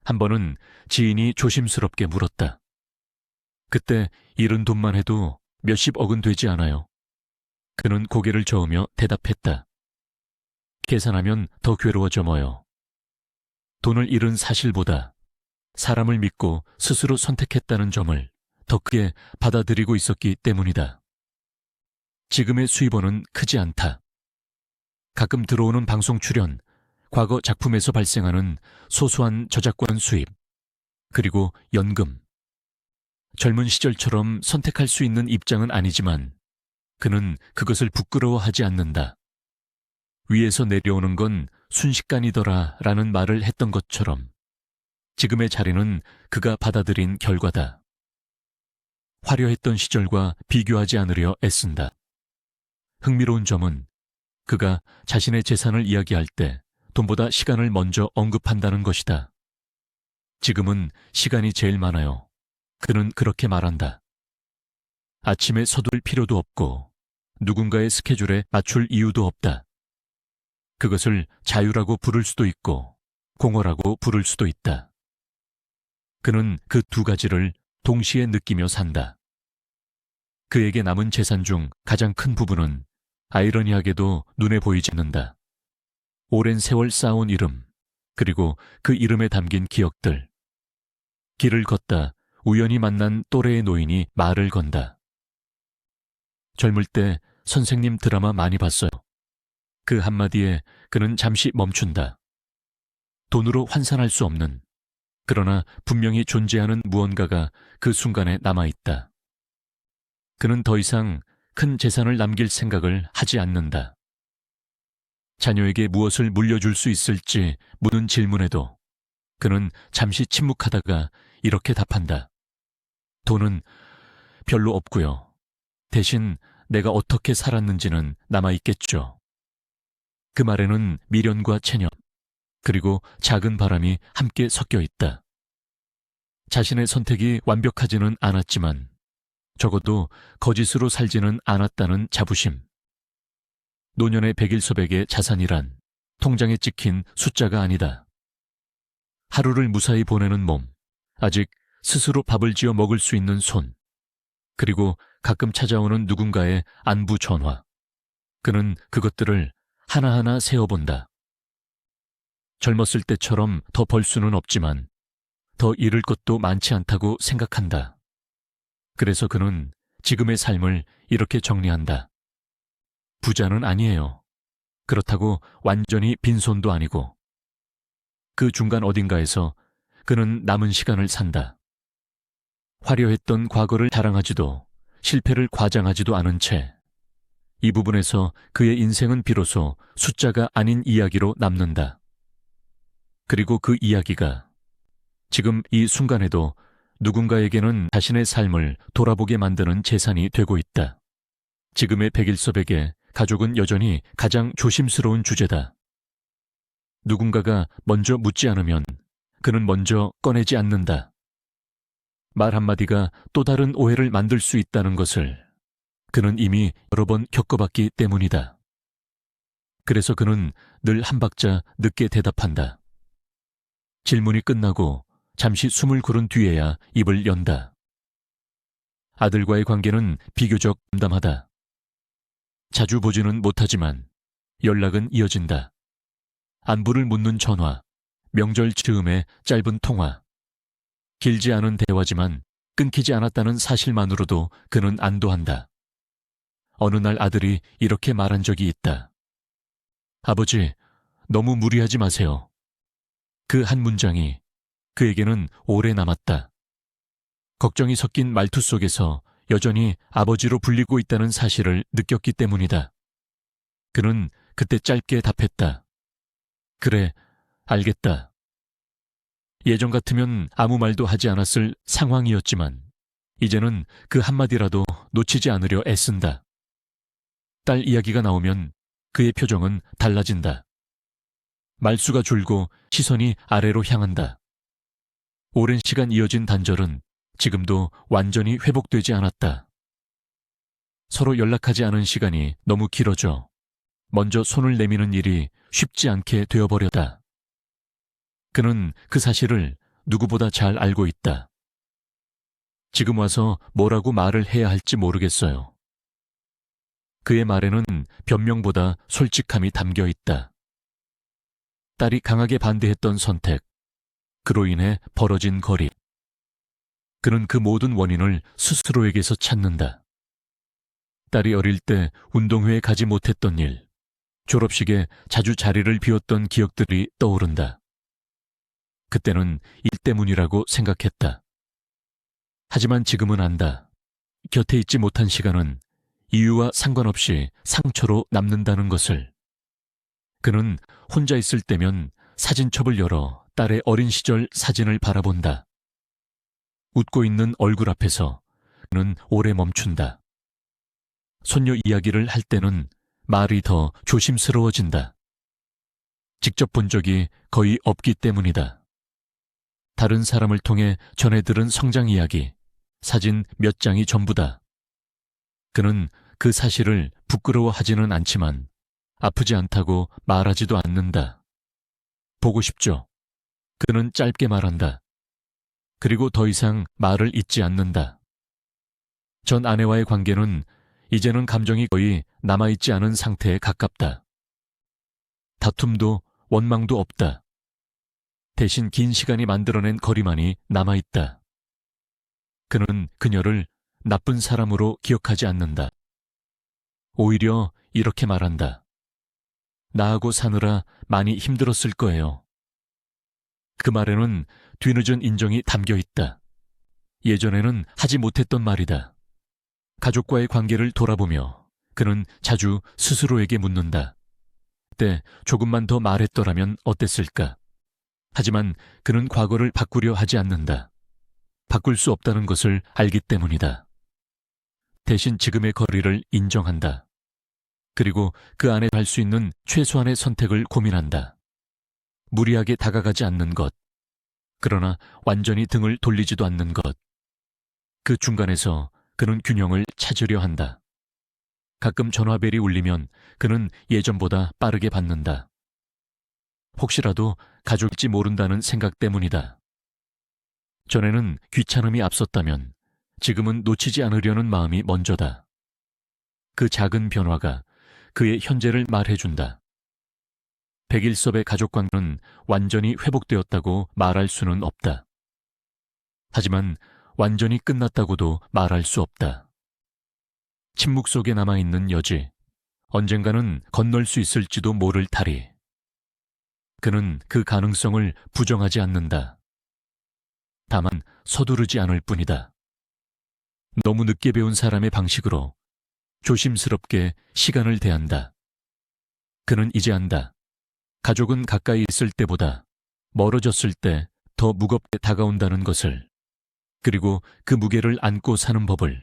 B: 한 번은 지인이 조심스럽게 물었다. 그때 잃은 돈만 해도 몇십억은 되지 않아요? 그는 고개를 저으며 대답했다. 계산하면 더 괴로워져 뭐요. 돈을 잃은 사실보다 사람을 믿고 스스로 선택했다는 점을 더 크게 받아들이고 있었기 때문이다. 지금의 수입원은 크지 않다. 가끔 들어오는 방송 출연, 과거 작품에서 발생하는 소소한 저작권 수입, 그리고 연금. 젊은 시절처럼 선택할 수 있는 입장은 아니지만 그는 그것을 부끄러워하지 않는다. 위에서 내려오는 건 순식간이더라 라는 말을 했던 것처럼 지금의 자리는 그가 받아들인 결과다. 화려했던 시절과 비교하지 않으려 애쓴다. 흥미로운 점은 그가 자신의 재산을 이야기할 때 돈보다 시간을 먼저 언급한다는 것이다. 지금은 시간이 제일 많아요. 그는 그렇게 말한다. 아침에 서둘 필요도 없고 누군가의 스케줄에 맞출 이유도 없다. 그것을 자유라고 부를 수도 있고 공허라고 부를 수도 있다. 그는 그 두 가지를 동시에 느끼며 산다. 그에게 남은 재산 중 가장 큰 부분은 아이러니하게도 눈에 보이지 않는다. 오랜 세월 쌓아온 이름, 그리고 그 이름에 담긴 기억들. 길을 걷다 우연히 만난 또래의 노인이 말을 건다. 젊을 때 선생님 드라마 많이 봤어요. 그 한마디에 그는 잠시 멈춘다. 돈으로 환산할 수 없는, 그러나 분명히 존재하는 무언가가 그 순간에 남아있다. 그는 더 이상 큰 재산을 남길 생각을 하지 않는다. 자녀에게 무엇을 물려줄 수 있을지 묻는 질문에도 그는 잠시 침묵하다가 이렇게 답한다. 돈은 별로 없고요. 대신 내가 어떻게 살았는지는 남아있겠죠. 그 말에는 미련과 체념, 그리고 작은 바람이 함께 섞여 있다. 자신의 선택이 완벽하지는 않았지만 적어도 거짓으로 살지는 않았다는 자부심. 노년의 백일섭에게 자산이란 통장에 찍힌 숫자가 아니다. 하루를 무사히 보내는 몸, 아직 스스로 밥을 지어 먹을 수 있는 손, 그리고 가끔 찾아오는 누군가의 안부 전화. 그는 그것들을 하나하나 세어본다. 젊었을 때처럼 더 벌 수는 없지만 더 잃을 것도 많지 않다고 생각한다. 그래서 그는 지금의 삶을 이렇게 정리한다. 부자는 아니에요. 그렇다고 완전히 빈손도 아니고. 그 중간 어딘가에서 그는 남은 시간을 산다. 화려했던 과거를 자랑하지도 실패를 과장하지도 않은 채 이 부분에서 그의 인생은 비로소 숫자가 아닌 이야기로 남는다. 그리고 그 이야기가 지금 이 순간에도 누군가에게는 자신의 삶을 돌아보게 만드는 재산이 되고 있다. 지금의 백일섭에게 가족은 여전히 가장 조심스러운 주제다. 누군가가 먼저 묻지 않으면 그는 먼저 꺼내지 않는다. 말 한마디가 또 다른 오해를 만들 수 있다는 것을 그는 이미 여러 번 겪어봤기 때문이다. 그래서 그는 늘 한 박자 늦게 대답한다. 질문이 끝나고 잠시 숨을 고른 뒤에야 입을 연다. 아들과의 관계는 비교적 담담하다. 자주 보지는 못하지만 연락은 이어진다. 안부를 묻는 전화, 명절 즈음의 짧은 통화. 길지 않은 대화지만 끊기지 않았다는 사실만으로도 그는 안도한다. 어느 날 아들이 이렇게 말한 적이 있다. 아버지, 너무 무리하지 마세요. 그 한 문장이 그에게는 오래 남았다. 걱정이 섞인 말투 속에서 여전히 아버지로 불리고 있다는 사실을 느꼈기 때문이다. 그는 그때 짧게 답했다. 그래, 알겠다. 예전 같으면 아무 말도 하지 않았을 상황이었지만 이제는 그 한마디라도 놓치지 않으려 애쓴다. 딸 이야기가 나오면 그의 표정은 달라진다. 말수가 줄고 시선이 아래로 향한다. 오랜 시간 이어진 단절은 지금도 완전히 회복되지 않았다. 서로 연락하지 않은 시간이 너무 길어져 먼저 손을 내미는 일이 쉽지 않게 되어버렸다. 그는 그 사실을 누구보다 잘 알고 있다. 지금 와서 뭐라고 말을 해야 할지 모르겠어요. 그의 말에는 변명보다 솔직함이 담겨 있다. 딸이 강하게 반대했던 선택, 그로 인해 벌어진 거리. 그는 그 모든 원인을 스스로에게서 찾는다. 딸이 어릴 때 운동회에 가지 못했던 일, 졸업식에 자주 자리를 비웠던 기억들이 떠오른다. 그때는 일 때문이라고 생각했다. 하지만 지금은 안다. 곁에 있지 못한 시간은 이유와 상관없이 상처로 남는다는 것을. 그는 혼자 있을 때면 사진첩을 열어 딸의 어린 시절 사진을 바라본다. 웃고 있는 얼굴 앞에서 그는 오래 멈춘다. 손녀 이야기를 할 때는 말이 더 조심스러워진다. 직접 본 적이 거의 없기 때문이다. 다른 사람을 통해 전해 들은 성장 이야기, 사진 몇 장이 전부다. 그는 그 사실을 부끄러워하지는 않지만 아프지 않다고 말하지도 않는다. 보고 싶죠. 그는 짧게 말한다. 그리고 더 이상 말을 잇지 않는다. 전 아내와의 관계는 이제는 감정이 거의 남아있지 않은 상태에 가깝다. 다툼도 원망도 없다. 대신 긴 시간이 만들어낸 거리만이 남아있다. 그는 그녀를 나쁜 사람으로 기억하지 않는다. 오히려 이렇게 말한다. 나하고 사느라 많이 힘들었을 거예요. 그 말에는 뒤늦은 인정이 담겨 있다. 예전에는 하지 못했던 말이다. 가족과의 관계를 돌아보며 그는 자주 스스로에게 묻는다. 그때 조금만 더 말했더라면 어땠을까? 하지만 그는 과거를 바꾸려 하지 않는다. 바꿀 수 없다는 것을 알기 때문이다. 대신 지금의 거리를 인정한다. 그리고 그 안에 갈 수 있는 최소한의 선택을 고민한다. 무리하게 다가가지 않는 것. 그러나 완전히 등을 돌리지도 않는 것. 그 중간에서 그는 균형을 찾으려 한다. 가끔 전화벨이 울리면 그는 예전보다 빠르게 받는다. 혹시라도 가족일지 모른다는 생각 때문이다. 전에는 귀찮음이 앞섰다면 지금은 놓치지 않으려는 마음이 먼저다. 그 작은 변화가 그의 현재를 말해준다. 백일섭의 가족관계는 완전히 회복되었다고 말할 수는 없다. 하지만 완전히 끝났다고도 말할 수 없다. 침묵 속에 남아있는 여지, 언젠가는 건널 수 있을지도 모를 다리. 그는 그 가능성을 부정하지 않는다. 다만 서두르지 않을 뿐이다. 너무 늦게 배운 사람의 방식으로 조심스럽게 시간을 대한다. 그는 이제 안다. 가족은 가까이 있을 때보다 멀어졌을 때 더 무겁게 다가온다는 것을, 그리고 그 무게를 안고 사는 법을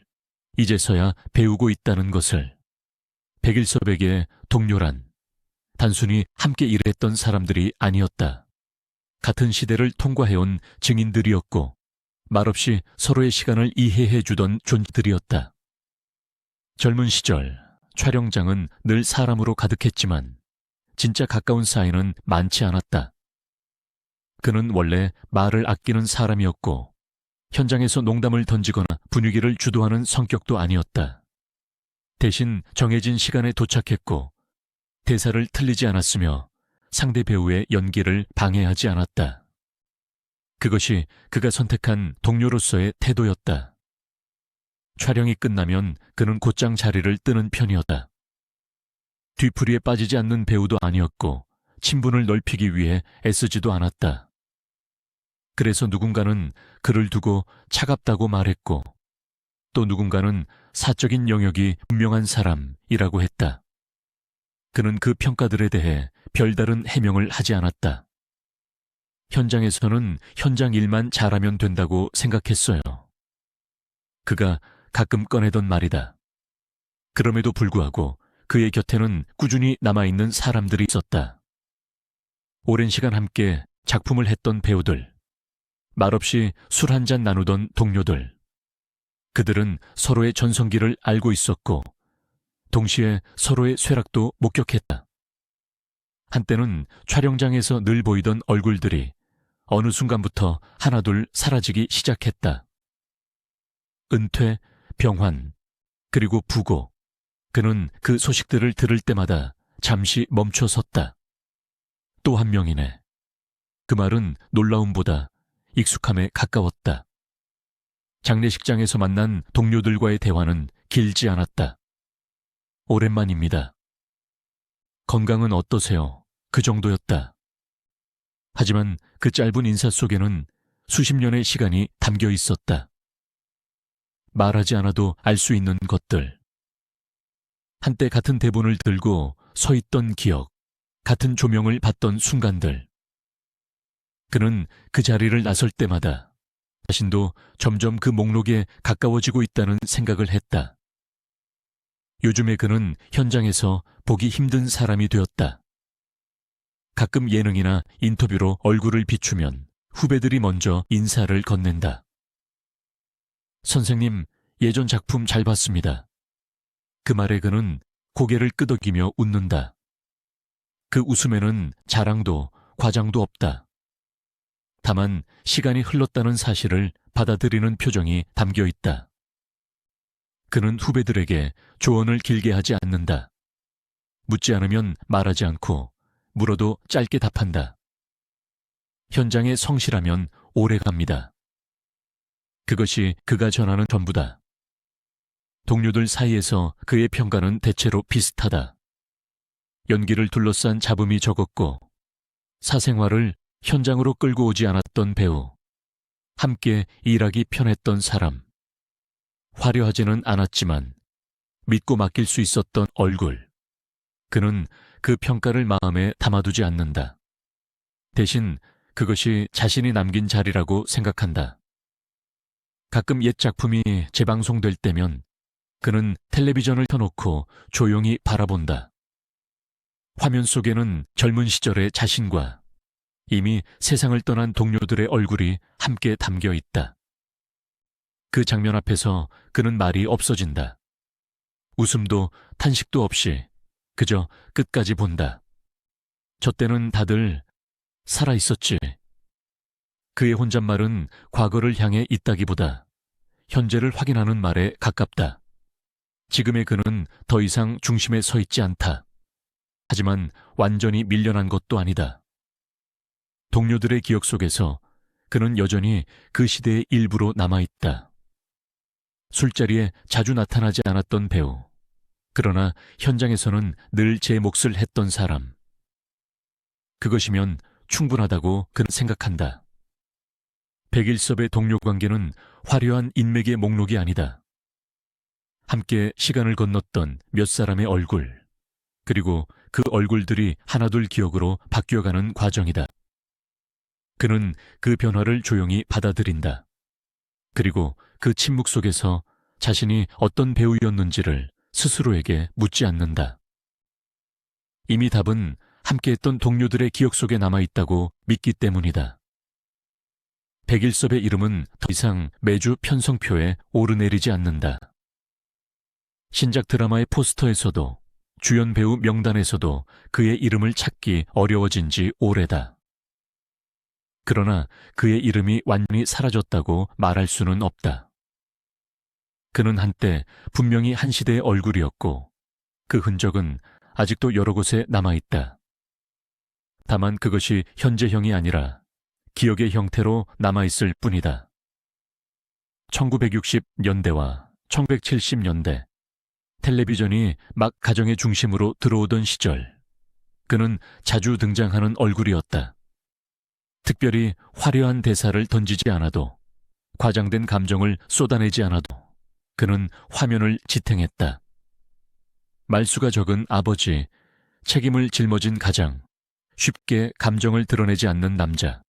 B: 이제서야 배우고 있다는 것을. 백일섭에게 동료란 단순히 함께 일했던 사람들이 아니었다. 같은 시대를 통과해온 증인들이었고 말없이 서로의 시간을 이해해 주던 존재들이었다. 젊은 시절 촬영장은 늘 사람으로 가득했지만 진짜 가까운 사이는 많지 않았다. 그는 원래 말을 아끼는 사람이었고 현장에서 농담을 던지거나 분위기를 주도하는 성격도 아니었다. 대신 정해진 시간에 도착했고 대사를 틀리지 않았으며 상대 배우의 연기를 방해하지 않았다. 그것이 그가 선택한 동료로서의 태도였다. 촬영이 끝나면 그는 곧장 자리를 뜨는 편이었다. 뒤풀이에 빠지지 않는 배우도 아니었고 친분을 넓히기 위해 애쓰지도 않았다. 그래서 누군가는 그를 두고 차갑다고 말했고 또 누군가는 사적인 영역이 분명한 사람이라고 했다. 그는 그 평가들에 대해 별다른 해명을 하지 않았다. 현장에서는 현장 일만 잘하면 된다고 생각했어요. 그가 가끔 꺼내던 말이다. 그럼에도 불구하고 그의 곁에는 꾸준히 남아있는 사람들이 있었다. 오랜 시간 함께 작품을 했던 배우들, 말없이 술 한잔 나누던 동료들. 그들은 서로의 전성기를 알고 있었고 동시에 서로의 쇠락도 목격했다. 한때는 촬영장에서 늘 보이던 얼굴들이 어느 순간부터 하나둘 사라지기 시작했다. 은퇴, 병환, 그리고 부고. 그는 그 소식들을 들을 때마다 잠시 멈춰 섰다. 또 한 명이네. 그 말은 놀라움보다 익숙함에 가까웠다. 장례식장에서 만난 동료들과의 대화는 길지 않았다. 오랜만입니다. 건강은 어떠세요? 그 정도였다. 하지만 그 짧은 인사 속에는 수십 년의 시간이 담겨 있었다. 말하지 않아도 알 수 있는 것들. 한때 같은 대본을 들고 서 있던 기억, 같은 조명을 봤던 순간들. 그는 그 자리를 나설 때마다 자신도 점점 그 목록에 가까워지고 있다는 생각을 했다. 요즘에 그는 현장에서 보기 힘든 사람이 되었다. 가끔 예능이나 인터뷰로 얼굴을 비추면 후배들이 먼저 인사를 건넨다. 선생님, 예전 작품 잘 봤습니다. 그 말에 그는 고개를 끄덕이며 웃는다. 그 웃음에는 자랑도 과장도 없다. 다만 시간이 흘렀다는 사실을 받아들이는 표정이 담겨 있다. 그는 후배들에게 조언을 길게 하지 않는다. 묻지 않으면 말하지 않고 물어도 짧게 답한다. 현장에 성실하면 오래 갑니다. 그것이 그가 전하는 전부다. 동료들 사이에서 그의 평가는 대체로 비슷하다. 연기를 둘러싼 잡음이 적었고 사생활을 현장으로 끌고 오지 않았던 배우, 함께 일하기 편했던 사람, 화려하지는 않았지만 믿고 맡길 수 있었던 얼굴. 그는 그 평가를 마음에 담아두지 않는다. 대신 그것이 자신이 남긴 자리라고 생각한다. 가끔 옛 작품이 재방송될 때면 그는 텔레비전을 켜놓고 조용히 바라본다. 화면 속에는 젊은 시절의 자신과 이미 세상을 떠난 동료들의 얼굴이 함께 담겨 있다. 그 장면 앞에서 그는 말이 없어진다. 웃음도 탄식도 없이 그저 끝까지 본다. 저 때는 다들 살아 있었지. 그의 혼잣말은 과거를 향해 있다기보다 현재를 확인하는 말에 가깝다. 지금의 그는 더 이상 중심에 서 있지 않다. 하지만 완전히 밀려난 것도 아니다. 동료들의 기억 속에서 그는 여전히 그 시대의 일부로 남아있다. 술자리에 자주 나타나지 않았던 배우. 그러나 현장에서는 늘 제 몫을 했던 사람. 그것이면 충분하다고 그는 생각한다. 백일섭의 동료 관계는 화려한 인맥의 목록이 아니다. 함께 시간을 건넜던 몇 사람의 얼굴, 그리고 그 얼굴들이 하나둘 기억으로 바뀌어가는 과정이다. 그는 그 변화를 조용히 받아들인다. 그리고 그 침묵 속에서 자신이 어떤 배우였는지를 스스로에게 묻지 않는다. 이미 답은 함께했던 동료들의 기억 속에 남아있다고 믿기 때문이다. 백일섭의 이름은 더 이상 매주 편성표에 오르내리지 않는다. 신작 드라마의 포스터에서도 주연 배우 명단에서도 그의 이름을 찾기 어려워진 지 오래다. 그러나 그의 이름이 완전히 사라졌다고 말할 수는 없다. 그는 한때 분명히 한 시대의 얼굴이었고 그 흔적은 아직도 여러 곳에 남아있다. 다만 그것이 현재형이 아니라 기억의 형태로 남아있을 뿐이다. 1960년대와 1970년대 텔레비전이 막 가정의 중심으로 들어오던 시절, 그는 자주 등장하는 얼굴이었다. 특별히 화려한 대사를 던지지 않아도, 과장된 감정을 쏟아내지 않아도 그는 화면을 지탱했다. 말수가 적은 아버지, 책임을 짊어진 가장, 쉽게 감정을 드러내지 않는 남자.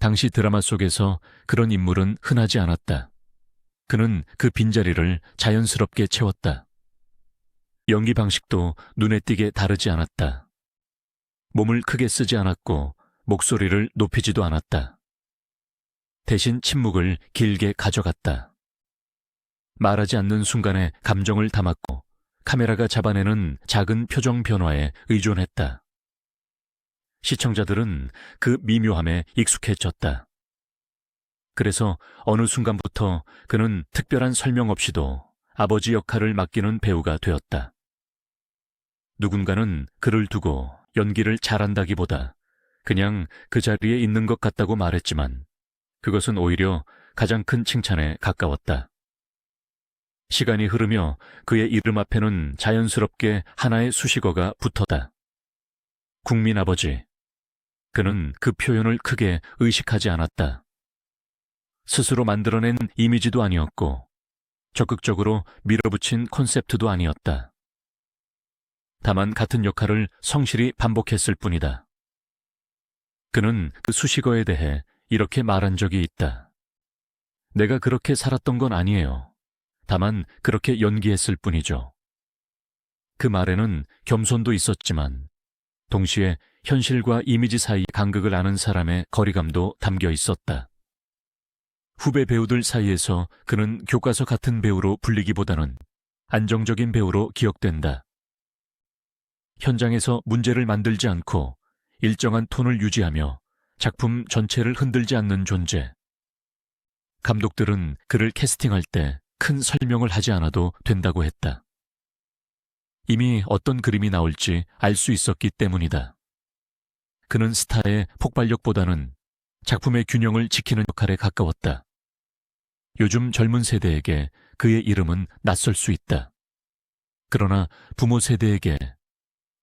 B: 당시 드라마 속에서 그런 인물은 흔하지 않았다. 그는 그 빈자리를 자연스럽게 채웠다. 연기 방식도 눈에 띄게 다르지 않았다. 몸을 크게 쓰지 않았고 목소리를 높이지도 않았다. 대신 침묵을 길게 가져갔다. 말하지 않는 순간에 감정을 담았고 카메라가 잡아내는 작은 표정 변화에 의존했다. 시청자들은 그 미묘함에 익숙해졌다. 그래서 어느 순간부터 그는 특별한 설명 없이도 아버지 역할을 맡기는 배우가 되었다. 누군가는 그를 두고 연기를 잘한다기보다 그냥 그 자리에 있는 것 같다고 말했지만 그것은 오히려 가장 큰 칭찬에 가까웠다. 시간이 흐르며 그의 이름 앞에는 자연스럽게 하나의 수식어가 붙었다. 국민 아버지. 그는 그 표현을 크게 의식하지 않았다. 스스로 만들어낸 이미지도 아니었고 적극적으로 밀어붙인 콘셉트도 아니었다. 다만 같은 역할을 성실히 반복했을 뿐이다. 그는 그 수식어에 대해 이렇게 말한 적이 있다. 내가 그렇게 살았던 건 아니에요. 다만 그렇게 연기했을 뿐이죠. 그 말에는 겸손도 있었지만 동시에 현실과 이미지 사이 간극을 아는 사람의 거리감도 담겨 있었다. 후배 배우들 사이에서 그는 교과서 같은 배우로 불리기보다는 안정적인 배우로 기억된다. 현장에서 문제를 만들지 않고 일정한 톤을 유지하며 작품 전체를 흔들지 않는 존재. 감독들은 그를 캐스팅할 때 큰 설명을 하지 않아도 된다고 했다. 이미 어떤 그림이 나올지 알 수 있었기 때문이다. 그는 스타의 폭발력보다는 작품의 균형을 지키는 역할에 가까웠다. 요즘 젊은 세대에게 그의 이름은 낯설 수 있다. 그러나 부모 세대에게,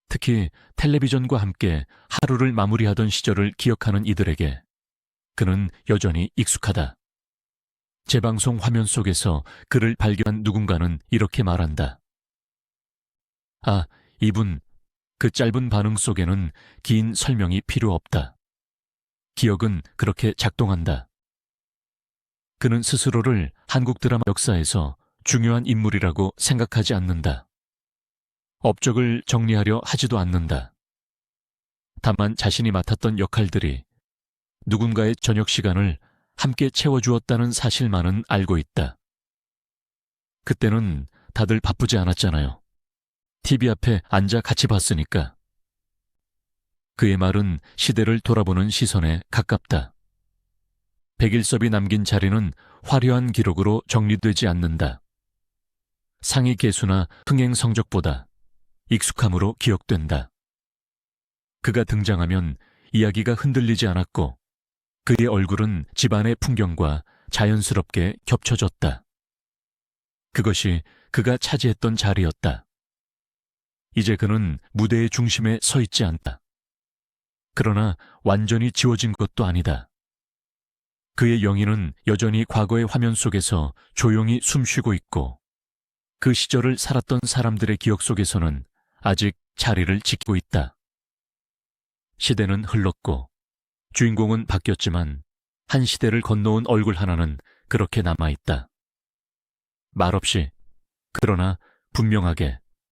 B: 특히 텔레비전과 함께 하루를 마무리하던 시절을 기억하는 이들에게 그는 여전히 익숙하다. 재방송 화면 속에서 그를 발견한 누군가는 이렇게 말한다. 아, 이분, 그 짧은 반응 속에는 긴 설명이 필요 없다. 기억은 그렇게 작동한다. 그는 스스로를 한국 드라마 역사에서 중요한 인물이라고 생각하지 않는다. 업적을 정리하려 하지도 않는다. 다만 자신이 맡았던 역할들이 누군가의 저녁 시간을 함께 채워주었다는 사실만은 알고 있다. 그때는 다들 바쁘지 않았잖아요. TV 앞에 앉아 같이 봤으니까. 그의 말은 시대를 돌아보는 시선에 가깝다. 백일섭이 남긴 자리는 화려한 기록으로 정리되지 않는다. 상위 개수나 흥행 성적보다 익숙함으로 기억된다. 그가 등장하면 이야기가 흔들리지 않았고 그의 얼굴은 집안의 풍경과 자연스럽게 겹쳐졌다. 그것이 그가 차지했던 자리였다. 이제 그는 무대의 중심에 서 있지 않다. 그러나 완전히 지워진 것도 아니다. 그의 영혼은 여전히 과거의 화면 속에서 조용히 숨쉬고 있고 그 시절을 살았던 사람들의 기억 속에서는 아직 자리를 지키고 있다. 시대는 흘렀고 주인공은 바뀌었지만 한 시대를 건너온 얼굴 하나는 그렇게 남아있다. 말없이, 그러나 분명하게